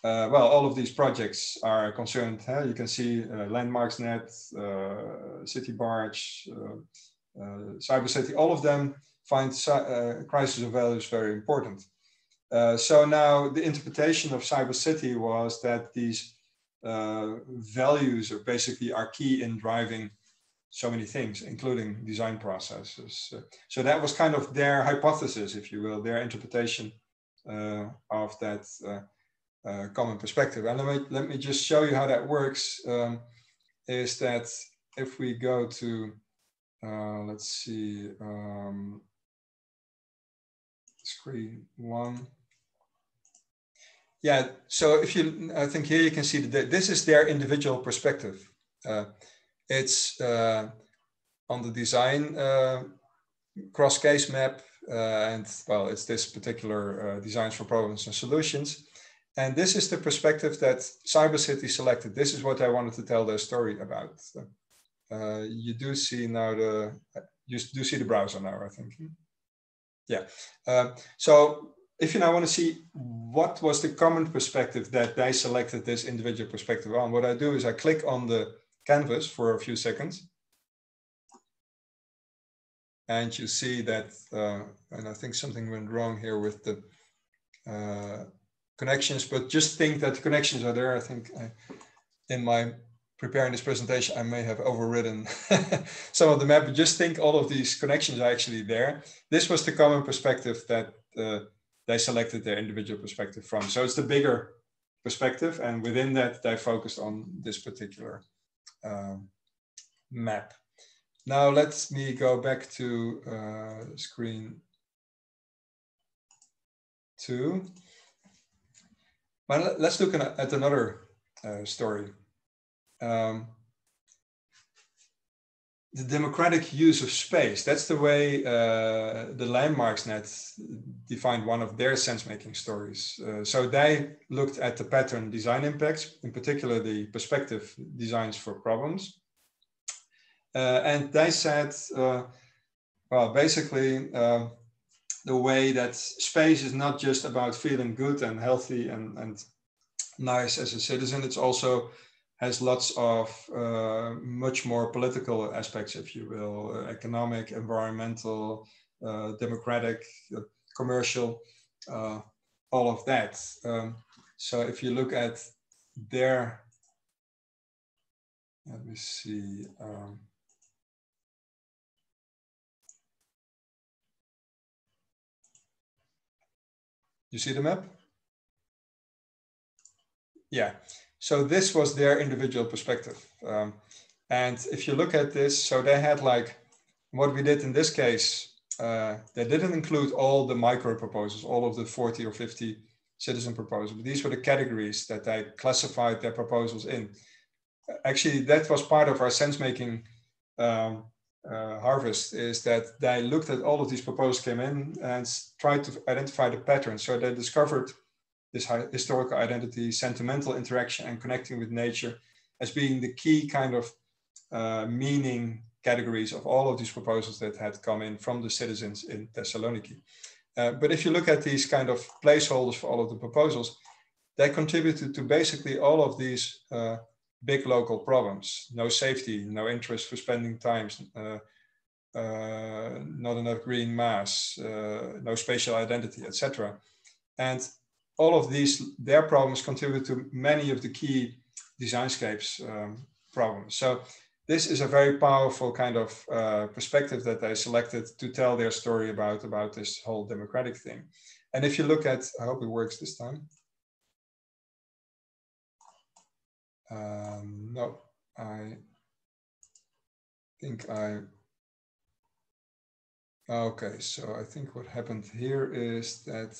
well, all of these projects are concerned. You can see LandmarksNet, CityBarge, CiberCity, all of them find crisis of values very important. So now the interpretation of CiberCity was that these values are basically are key in driving so many things, including design processes. So that was kind of their hypothesis, if you will, their interpretation of that common perspective. And let me just show you how that works. Is that if we go to, let's see, screen one. Yeah, so if you, I think here you can see that this is their individual perspective. It's on the design cross-case map, and well, it's this particular designs for problems and solutions. And this is the perspective that CiberCity selected. This is what I wanted to tell their story about. You do see now you do see the browser now, I think. Yeah. So if you now want to see what was the common perspective that they selected this individual perspective on, what I do is I click on the canvas for a few seconds. And you see that, and I think something went wrong here with the connections, but just think that the connections are there. I think in my preparing this presentation, I may have overridden some of the map, but just think all of these connections are actually there. This was the common perspective that they selected their individual perspective from. So it's the bigger perspective, and within that they focused on this particular map. Now let me go back to screen 2. But let's look at another story. The democratic use of space. That's the way the Landmarks Net defined one of their sense-making stories. So they looked at the pattern design impacts, in particular the perspective designs for problems. And they said, well, basically, the way that space is not just about feeling good and healthy and nice as a citizen, it's also has lots of much more political aspects, if you will, economic, environmental, democratic, commercial, all of that. So if you look at their, let me see. You see the map? Yeah. So this was their individual perspective. And if you look at this, so they had like, what we did in this case, they didn't include all the micro proposals, all of the 40 or 50 citizen proposals, but these were the categories that they classified their proposals in. Actually, that was part of our sense-making harvest, is that they looked at all of these proposals came in and tried to identify the pattern. So they discovered this historical identity, sentimental interaction, and connecting with nature as being the key kind of meaning categories of all of these proposals that had come in from the citizens in Thessaloniki. But if you look at these kind of placeholders for all of the proposals, they contributed to basically all of these big local problems: no safety, no interest for spending times, not enough green mass, no spatial identity, etc. And all of these, their problems contribute to many of the key designscapes problems. So this is a very powerful kind of perspective that they selected to tell their story about this whole democratic thing. And if you look at, I hope it works this time. No, I think okay, so I think what happened here is that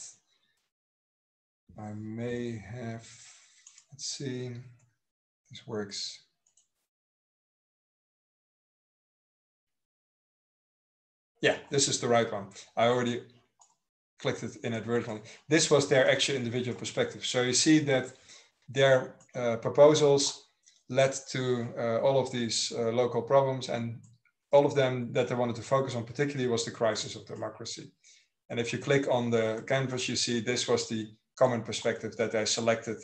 I may have, let's see, this works. Yeah, this is the right one. I already clicked it inadvertently. This was their actual individual perspective. So you see that their proposals led to all of these local problems, and all of them that they wanted to focus on particularly was the crisis of democracy. And if you click on the canvas, you see this was the common perspective that they selected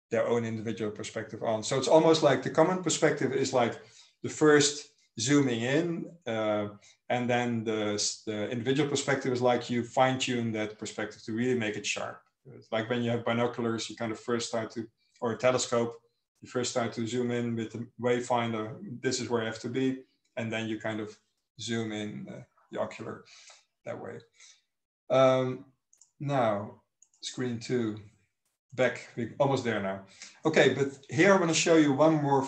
their own individual perspective on. So it's almost like the common perspective is like the first zooming in, and then the individual perspective is like you fine-tune that perspective to really make it sharp. It's like when you have binoculars, you kind of first start to, or a telescope, you first start to zoom in with the wayfinder, this is where you have to be, and then you kind of zoom in the ocular that way. Now, screen 2, back, we're almost there now. Okay, but here I'm going to show you one more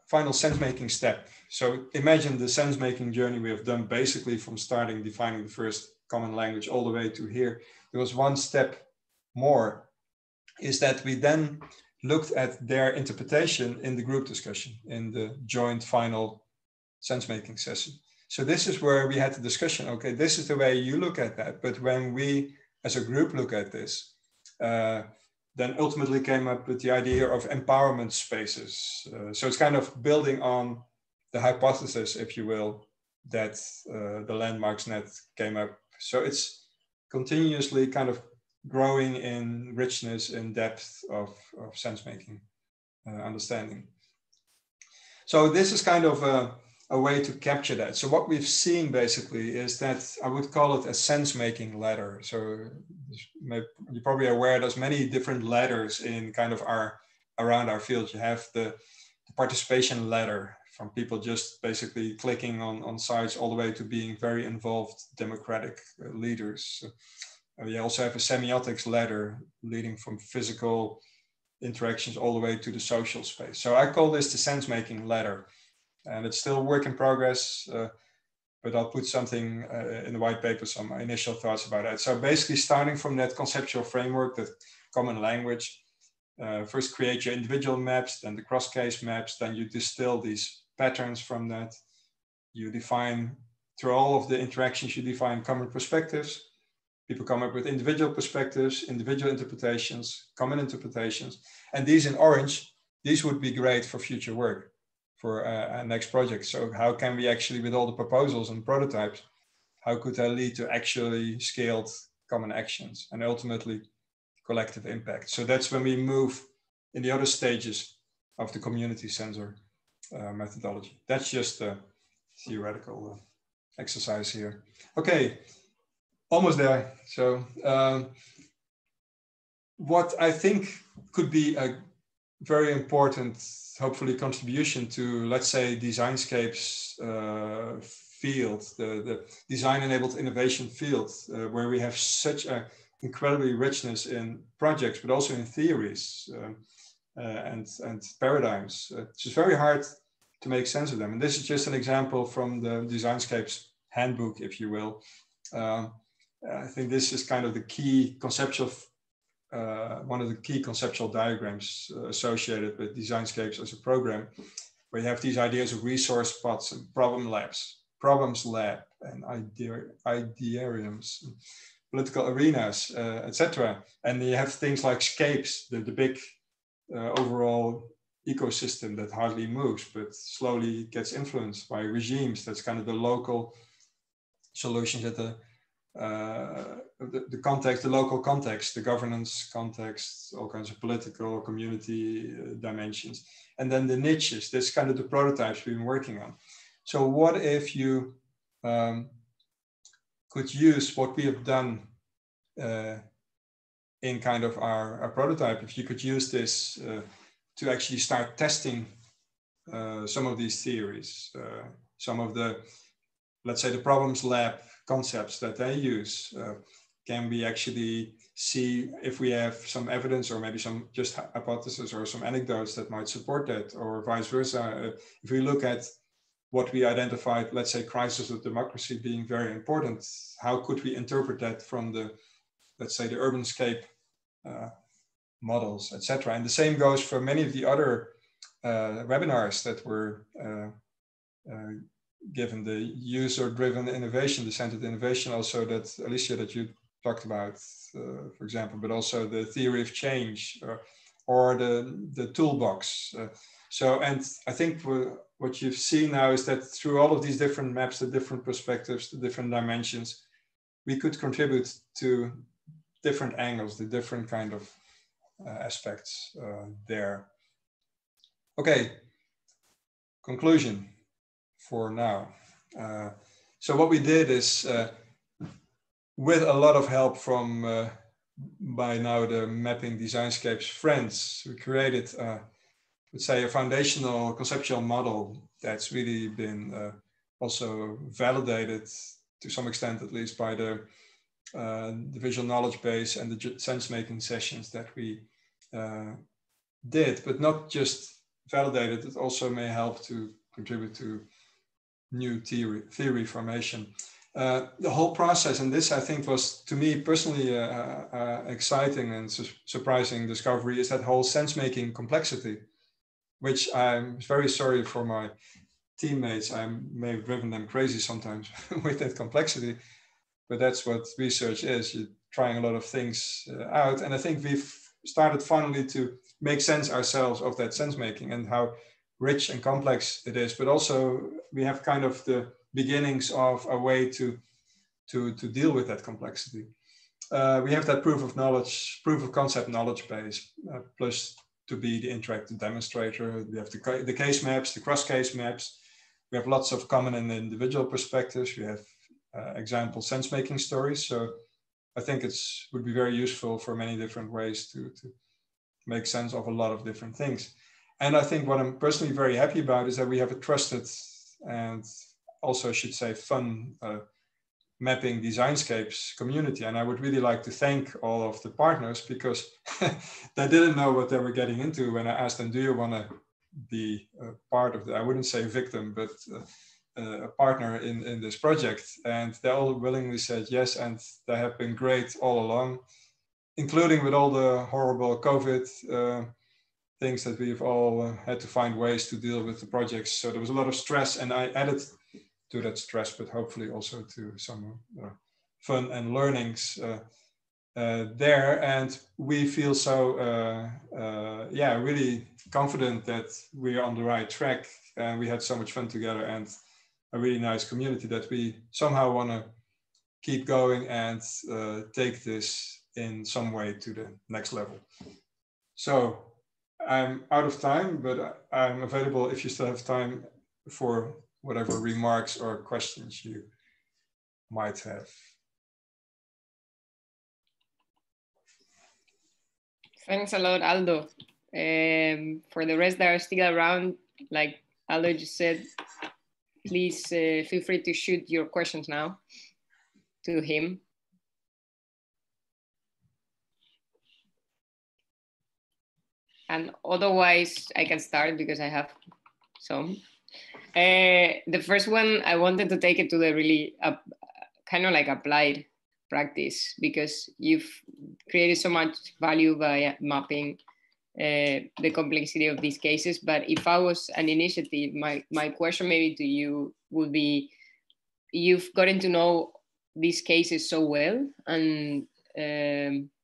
final sense-making step. So imagine the sense-making journey we have done basically from starting defining the first common language all the way to here. There was one step more, is that we then looked at their interpretation in the group discussion, in the joint final sense-making session. So this is where we had the discussion, okay, this is the way you look at that, but when we as a group look at this, then ultimately came up with the idea of empowerment spaces. So it's kind of building on the hypothesis, if you will, that the Landmarks Net came up. So it's continuously kind of growing in richness and depth of sense-making understanding. So this is kind of a way to capture that. So what we've seen basically is that I would call it a sense-making ladder. So you're probably aware there's many different ladders in kind of around our field. You have the participation ladder, from people just basically clicking on sites all the way to being very involved democratic leaders. We also have a semiotics ladder leading from physical interactions all the way to the social space. So I call this the sense-making ladder, and it's still a work in progress, but I'll put something in the white paper, some initial thoughts about that. So basically starting from that conceptual framework, that common language, first create your individual maps, then the cross-case maps, then you distill these patterns from that. You define, through all of the interactions, you define common perspectives. People come up with individual perspectives, individual interpretations, common interpretations. And these in orange, these would be great for future work, for a next project. So how can we actually, with all the proposals and prototypes, how could that lead to actually scaled common actions and ultimately collective impact? So that's when we move in the other stages of the community sensor methodology. That's just a theoretical exercise here. Okay, almost there. So what I think could be a very important, hopefully, contribution to, let's say, DESIGNSCAPES field, the design-enabled innovation field, where we have such a incredibly richness in projects, but also in theories and paradigms. It's just very hard to make sense of them. And this is just an example from the DESIGNSCAPES handbook, if you will. I think this is kind of the key conceptual, one of the key conceptual diagrams associated with DESIGNSCAPES as a program, where you have these ideas of resource pots and problems lab and ideariums, political arenas, etc. And you have things like scapes, the big overall ecosystem that hardly moves, but slowly gets influenced by regimes. That's kind of the local solutions at the context, the local context, the governance context, all kinds of political, community dimensions. And then the niches, that's kind of the prototypes we've been working on. So what if you could use what we have done in kind of our prototype, if you could use this to actually start testing some of these theories, some of the, let's say, the problems lab concepts that they use. Can we actually see if we have some evidence or maybe some just hypothesis or some anecdotes that might support that, or vice versa? If we look at what we identified, let's say, crisis of democracy being very important, how could we interpret that from the, let's say, the urbanscape models, etc. And the same goes for many of the other webinars that were given, the user-driven innovation, the centered innovation, also that, Alicia, that you talked about, for example, but also the theory of change or the toolbox. And I think what you've seen now is that through all of these different maps, the different perspectives, the different dimensions, we could contribute to different angles, the different kind of aspects there. Okay, conclusion for now. So what we did is, with a lot of help from, by now, the Mapping DESIGNSCAPES friends, we created, let's say, a foundational conceptual model that's really been also validated to some extent, at least, by the visual knowledge base and the sense-making sessions that we did, but not just validated, it also may help to contribute to new theory formation. The whole process, and this I think was, to me personally, exciting and surprising discovery, is that whole sense-making complexity, which I'm very sorry for my teammates. I may have driven them crazy sometimes with that complexity, but that's what research is. You're trying a lot of things out. And I think we've started finally to make sense ourselves of that sense-making and how rich and complex it is, but also we have kind of the beginnings of a way to deal with that complexity. We have that proof of concept knowledge base, plus to be the interactive demonstrator. We have the case maps, the cross-case maps. We have lots of common and individual perspectives. We have example sense-making stories. So I think would be very useful for many different ways to make sense of a lot of different things. And I think what I'm personally very happy about is that we have a trusted and also, I should say, fun Mapping DESIGNSCAPES community. And I would really like to thank all of the partners, because they didn't know what they were getting into when I asked them, do you want to be part of the, I wouldn't say victim, but a partner in this project? And they all willingly said yes, and they have been great all along, including with all the horrible COVID things that we've all had to find ways to deal with the projects. So there was a lot of stress, and I added to that stress, but hopefully also to some fun and learnings there. And we feel so, yeah, really confident that we are on the right track. And we had so much fun together, and a really nice community that we somehow want to keep going and take this in some way to the next level. So I'm out of time, but I'm available if you still have time for whatever remarks or questions you might have. Thanks a lot, Aldo. For the rest that are still around, like Aldo just said, please feel free to shoot your questions now to him. And otherwise, I can start because I have some. The first one, I wanted to take it to the really kind of like applied practice, because you've created so much value by mapping the complexity of these cases. But if I was an initiative, my question maybe to you would be, you've gotten to know these cases so well, and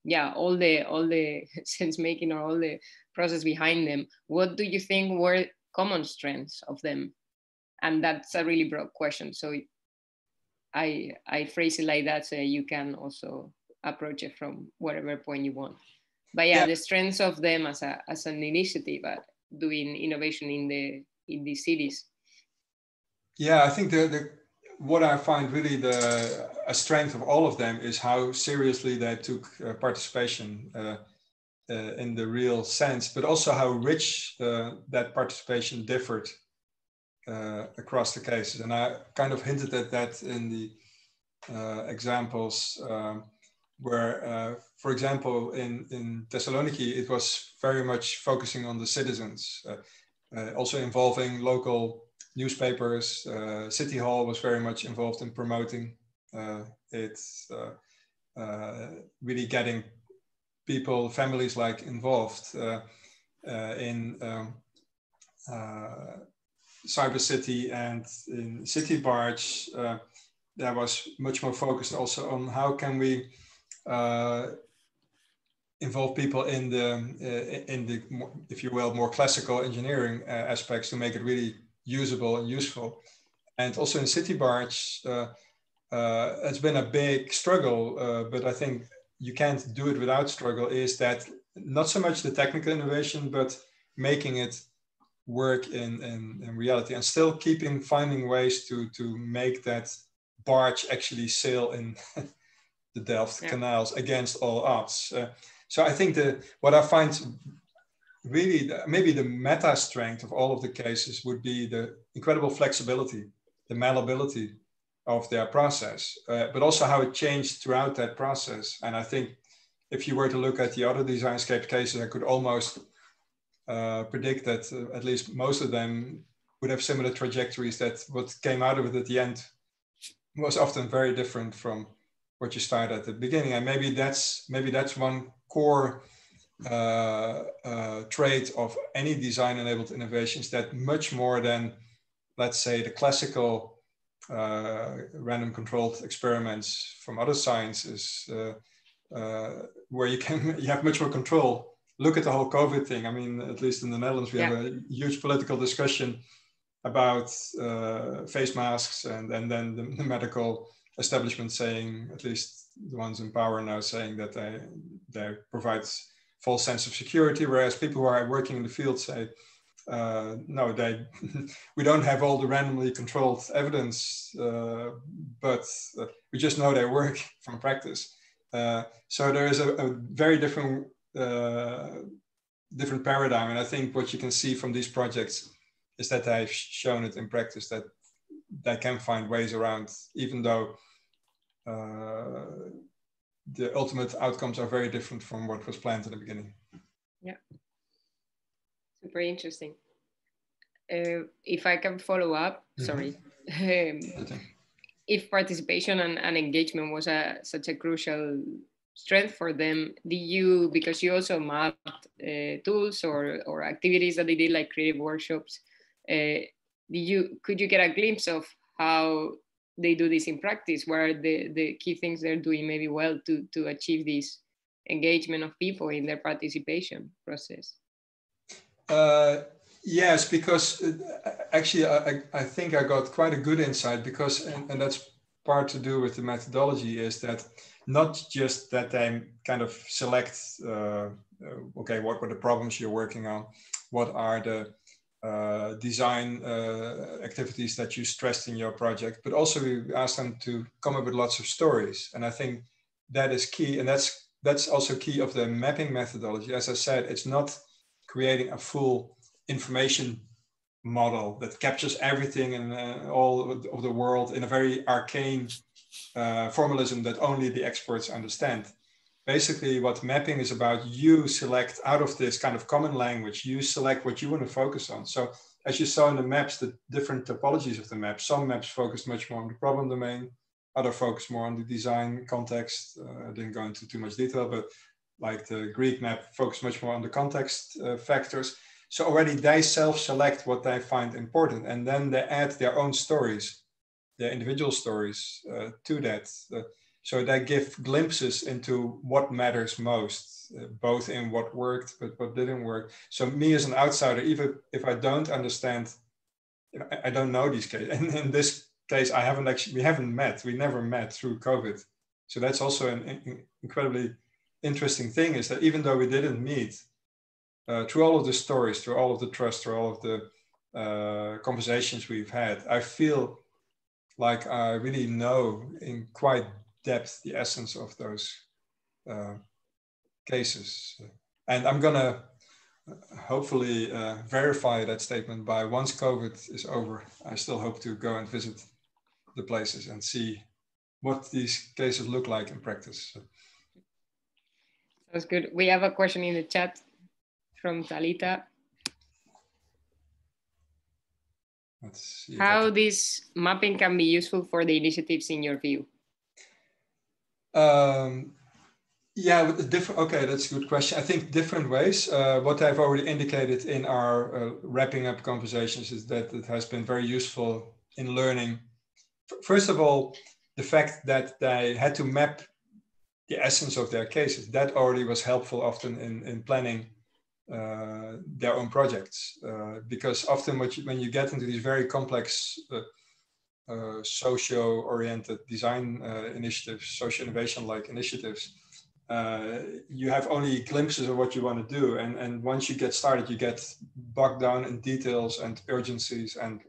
yeah, all the sense making or all the process behind them. What do you think were common strengths of them? And that's a really broad question. So I phrase it like that, so you can also approach it from whatever point you want. But yeah, the strengths of them as an initiative doing innovation in these cities. Yeah, I think what I find really a strength of all of them is how seriously they took participation in the real sense, but also how rich that participation differed across the cases. And I kind of hinted at that in the examples where, for example, in Thessaloniki, it was very much focusing on the citizens, also involving local newspapers. City Hall was very much involved in promoting it, really getting people, families like involved in CiberCity and in CityBarge. That was much more focused also on how can we involve people in the if you will, more classical engineering aspects to make it really usable and useful. And also in CityBarge, it's been a big struggle, but I think you can't do it without struggle, is that not so much the technical innovation, but making it work in reality, and still finding ways to make that barge actually sail in the Delft canals against all odds. So I think what I find really maybe the meta strength of all of the cases would be the incredible flexibility, the malleability of their process, but also how it changed throughout that process. And I think if you were to look at the other DESIGNSCAPE cases, I could almost predict that at least most of them would have similar trajectories, that what came out of it at the end was often very different from what you started at the beginning. And maybe that's one core trait of any design-enabled innovations, that much more than, let's say, the classical random controlled experiments from other sciences, where you have much more control. Look at the whole COVID thing. I mean, at least in the Netherlands, we have a huge political discussion about face masks, and then the medical establishment saying, at least the ones in power now, saying that they provide false sense of security, whereas people who are working in the field say, no, we don't have all the randomly controlled evidence, but we just know they work from practice. So there is a very different paradigm, and I think what you can see from these projects is that they've shown it in practice, that they can find ways around, even though the ultimate outcomes are very different from what was planned in the beginning. Yeah, super interesting. If I can follow up, sorry. If participation and engagement was such a crucial strength for them, did you, because you also mapped tools or activities that they did, like creative workshops, could you get a glimpse of how they do this in practice? What are the key things they're doing maybe well to achieve this engagement of people in their participation process? Yes, because actually I think I got quite a good insight, because, and that's part to do with the methodology, is that not just that they kind of select, okay, what were the problems you're working on? What are the design activities that you stressed in your project? But also we asked them to come up with lots of stories. And I think that is key. And that's also key of the mapping methodology. As I said, it's not creating a full information model that captures everything and all of the world in a very arcane formalism that only the experts understand. Basically, what mapping is about, you select out of this kind of common language, you select what you want to focus on. So as you saw in the maps, the different topologies of the map, some maps focus much more on the problem domain, other focus more on the design context. I didn't go into too much detail, but like the Greek map focus much more on the context factors. So already they self-select what they find important, and then they add their own stories, their individual stories to that. So they give glimpses into what matters most, both in what worked, but what didn't work. So me as an outsider, even if I don't understand, I don't know these cases. And in this case, we never met through COVID. So that's also an incredibly interesting thing, is that even though we didn't meet, through all of the stories, through all of the trust, through all of the conversations we've had, I feel like I really know in quite depth the essence of those cases. And I'm gonna hopefully verify that statement by, once COVID is over. I still hope to go and visit the places and see what these cases look like in practice. That's good. We have a question in the chat from Talita. Let's see how this mapping can be useful for the initiatives in your view? Yeah, okay, that's a good question. I think different ways. What I've already indicated in our wrapping up conversations is that it has been very useful in learning. First of all, the fact that they had to map the essence of their cases, that already was helpful often in planning their own projects. Because often when you get into these very complex socio-oriented design initiatives, social innovation-like initiatives, you have only glimpses of what you want to do. And once you get started, you get bogged down in details and urgencies and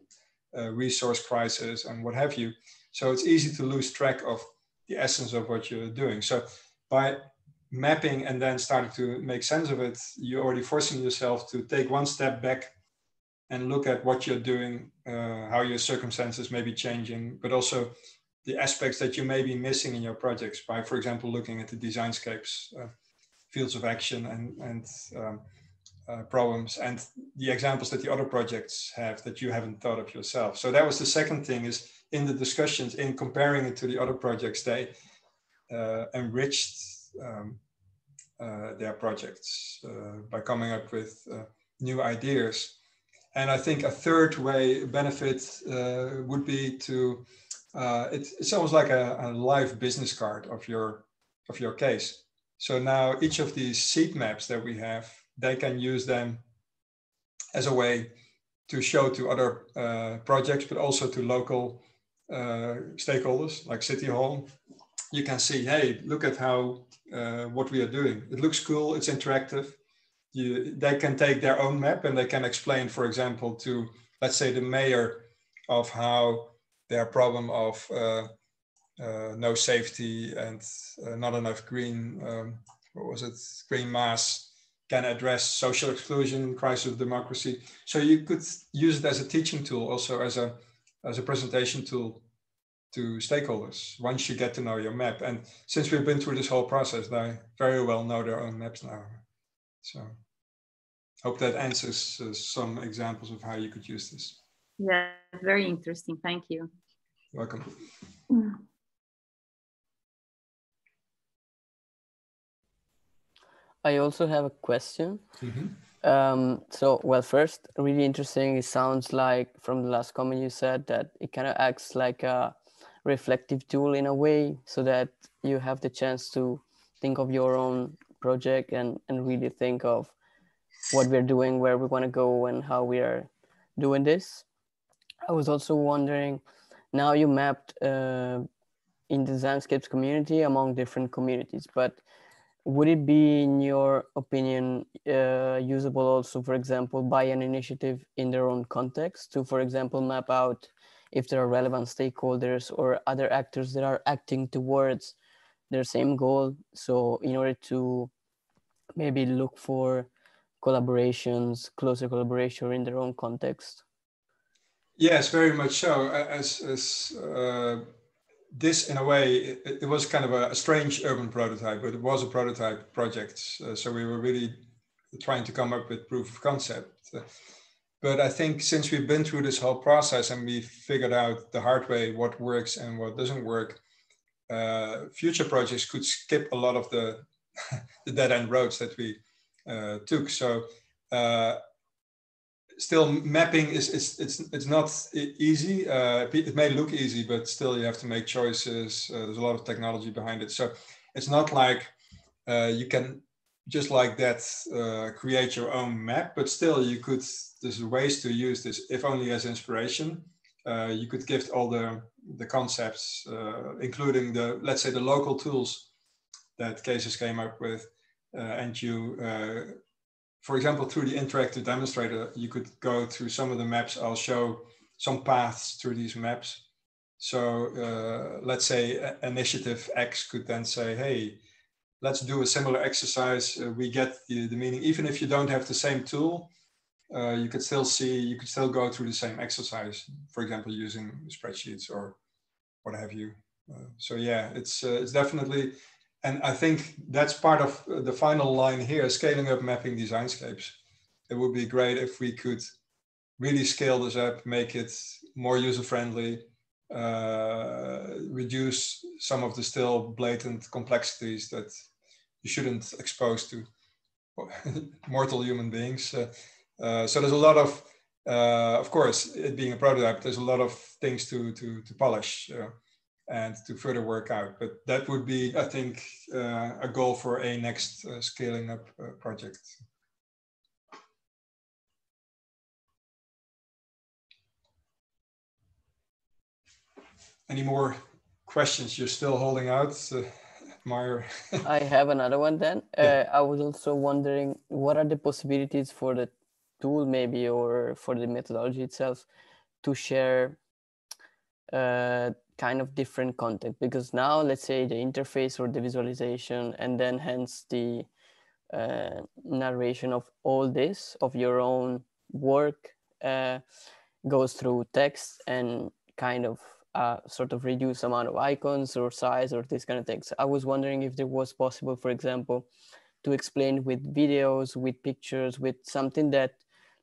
resource crisis and what have you. So it's easy to lose track of the essence of what you're doing. So by mapping and then starting to make sense of it, you're already forcing yourself to take one step back and look at what you're doing, how your circumstances may be changing, but also the aspects that you may be missing in your projects by, for example, looking at the designscapes, fields of action and problems, and the examples that the other projects have that you haven't thought of yourself. So that was the second thing, is in the discussions, in comparing it to the other projects, they enriched their projects by coming up with new ideas. And I think a third way benefit would be to, it's almost like a live business card of your case. So now each of these seed maps that we have, they can use them as a way to show to other projects, but also to local stakeholders like City Hall. You can see, hey, look at how what we are doing. It looks cool, it's interactive. They can take their own map and they can explain, for example, to, let's say, the mayor of how their problem of no safety and not enough green, green mass, can address social exclusion, crisis of democracy. So you could use it as a teaching tool, also as a presentation tool to stakeholders once you get to know your map. And since we've been through this whole process, they very well know their own maps now. So hope that answers some examples of how you could use this. Yeah, very interesting. Thank you. Welcome. I also have a question. Mm-hmm. So, well, first, really interesting. It sounds like from the last comment you said that it kind of acts like a reflective tool in a way, so that you have the chance to think of your own project and really think of what we're doing, where we want to go, and how we are doing this. I was also wondering, now you mapped in the Designscapes community among different communities, but would it be, in your opinion, usable also, for example, by an initiative in their own context to, for example, map out if there are relevant stakeholders or other actors that are acting towards their same goal? So in order to maybe look for collaborations, closer collaboration in their own context. Yes, very much so. This, in a way, it was kind of a strange urban prototype, but it was a prototype project. So we were really trying to come up with proof of concept. But I think since we've been through this whole process and we figured out the hard way what works and what doesn't work, future projects could skip a lot of the, the dead-end roads that we took. So still, mapping it's not easy. It may look easy, but still you have to make choices. There's a lot of technology behind it. So it's not like you can just like that create your own map, but still you could, there's ways to use this, if only as inspiration. You could give all the concepts, including the, let's say, the local tools that Cases came up with, and you, for example, through the interactive demonstrator, you could go through some of the maps. I'll show some paths through these maps. So let's say initiative X could then say, hey, let's do a similar exercise. We get the meaning, even if you don't have the same tool, you could still see, you could still go through the same exercise, for example, using spreadsheets or what have you. So yeah, it's definitely, and I think that's part of the final line here, scaling up mapping designscapes. It would be great if we could really scale this up, make it more user-friendly, reduce some of the still blatant complexities that you shouldn't expose to mortal human beings. So there's a lot of course, it being a prototype, there's a lot of things to polish and to further work out. But that would be, I think, a goal for a next scaling up project. Any more questions? You're still holding out, Meyer? I have another one then. Yeah. I was also wondering, what are the possibilities for the tool maybe, or for the methodology itself, to share kind of different content? Because now, let's say the interface or the visualization, and then hence the narration of all this, of your own work, goes through text and kind of sort of reduced amount of icons or size or this kind of things. I was wondering if there was possible, for example, to explain with videos, with pictures, with something that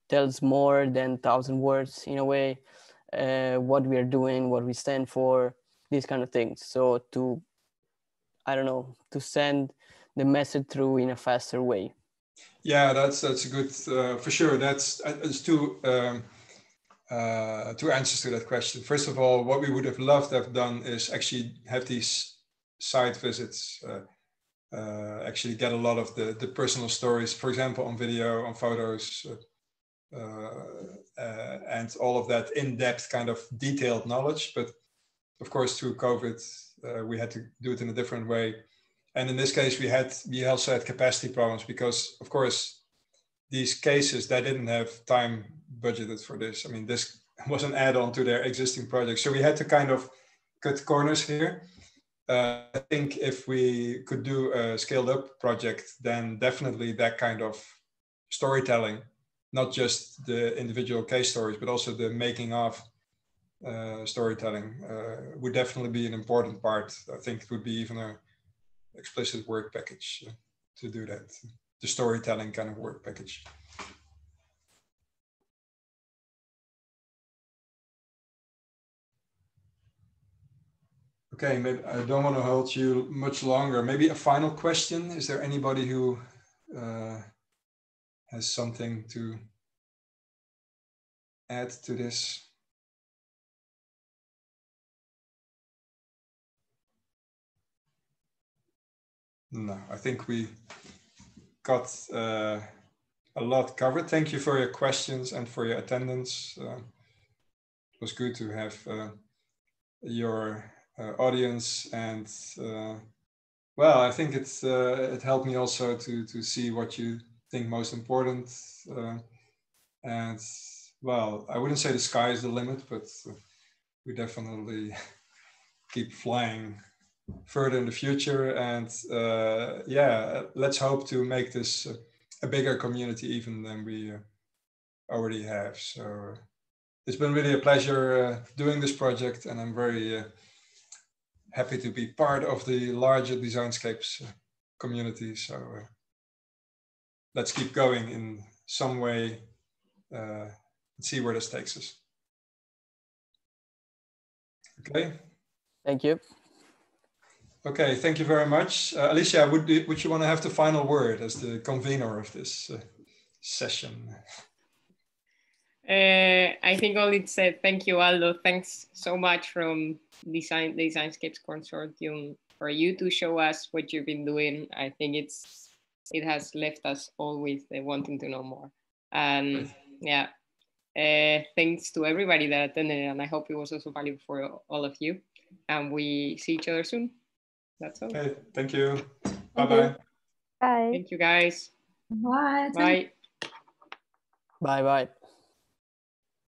tells more than 1,000 words in a way, what we are doing, what we stand for, these kind of things. So to, I don't know, to send the message through in a faster way. Yeah, that's a good, for sure. That's two answers to that question. First of all, what we would have loved to have done is actually have these site visits, actually get a lot of the personal stories, for example, on video, on photos, and all of that in-depth kind of detailed knowledge. But of course, through COVID, we had to do it in a different way. And in this case, we also had capacity problems because, of course, these cases, they didn't have time budgeted for this. I mean, this was an add-on to their existing project. So we had to kind of cut corners here. I think if we could do a scaled up project, then definitely that kind of storytelling, not just the individual case stories, but also the making of, storytelling would definitely be an important part. I think it would be even an explicit work package to do that, the storytelling kind of work package. Okay, maybe I don't want to hold you much longer. Maybe a final question. Is there anybody who has something to add to this? No, I think we got a lot covered. Thank you for your questions and for your attendance. It was good to have your audience, and well, I think it helped me also to see what you think most important. And well, I wouldn't say the sky is the limit, but we definitely keep flying further in the future. And yeah, let's hope to make this a bigger community even than we already have. So it's been really a pleasure doing this project, and I'm very happy to be part of the larger DESIGNSCAPES community. So let's keep going in some way and see where this takes us. Okay. Thank you. Okay, thank you very much. Alicia, would you want to have the final word as the convener of this session? I think only to say thank you, Aldo. Thanks so much from DESIGNSCAPES Consortium for you to show us what you've been doing. I think it has left us all with wanting to know more. And yeah, thanks to everybody that attended, and I hope it was also valuable for all of you. And we see each other soon. That's all. Okay, thank you. Bye-bye. Bye. Thank you, guys. Bye. Bye. Bye-bye.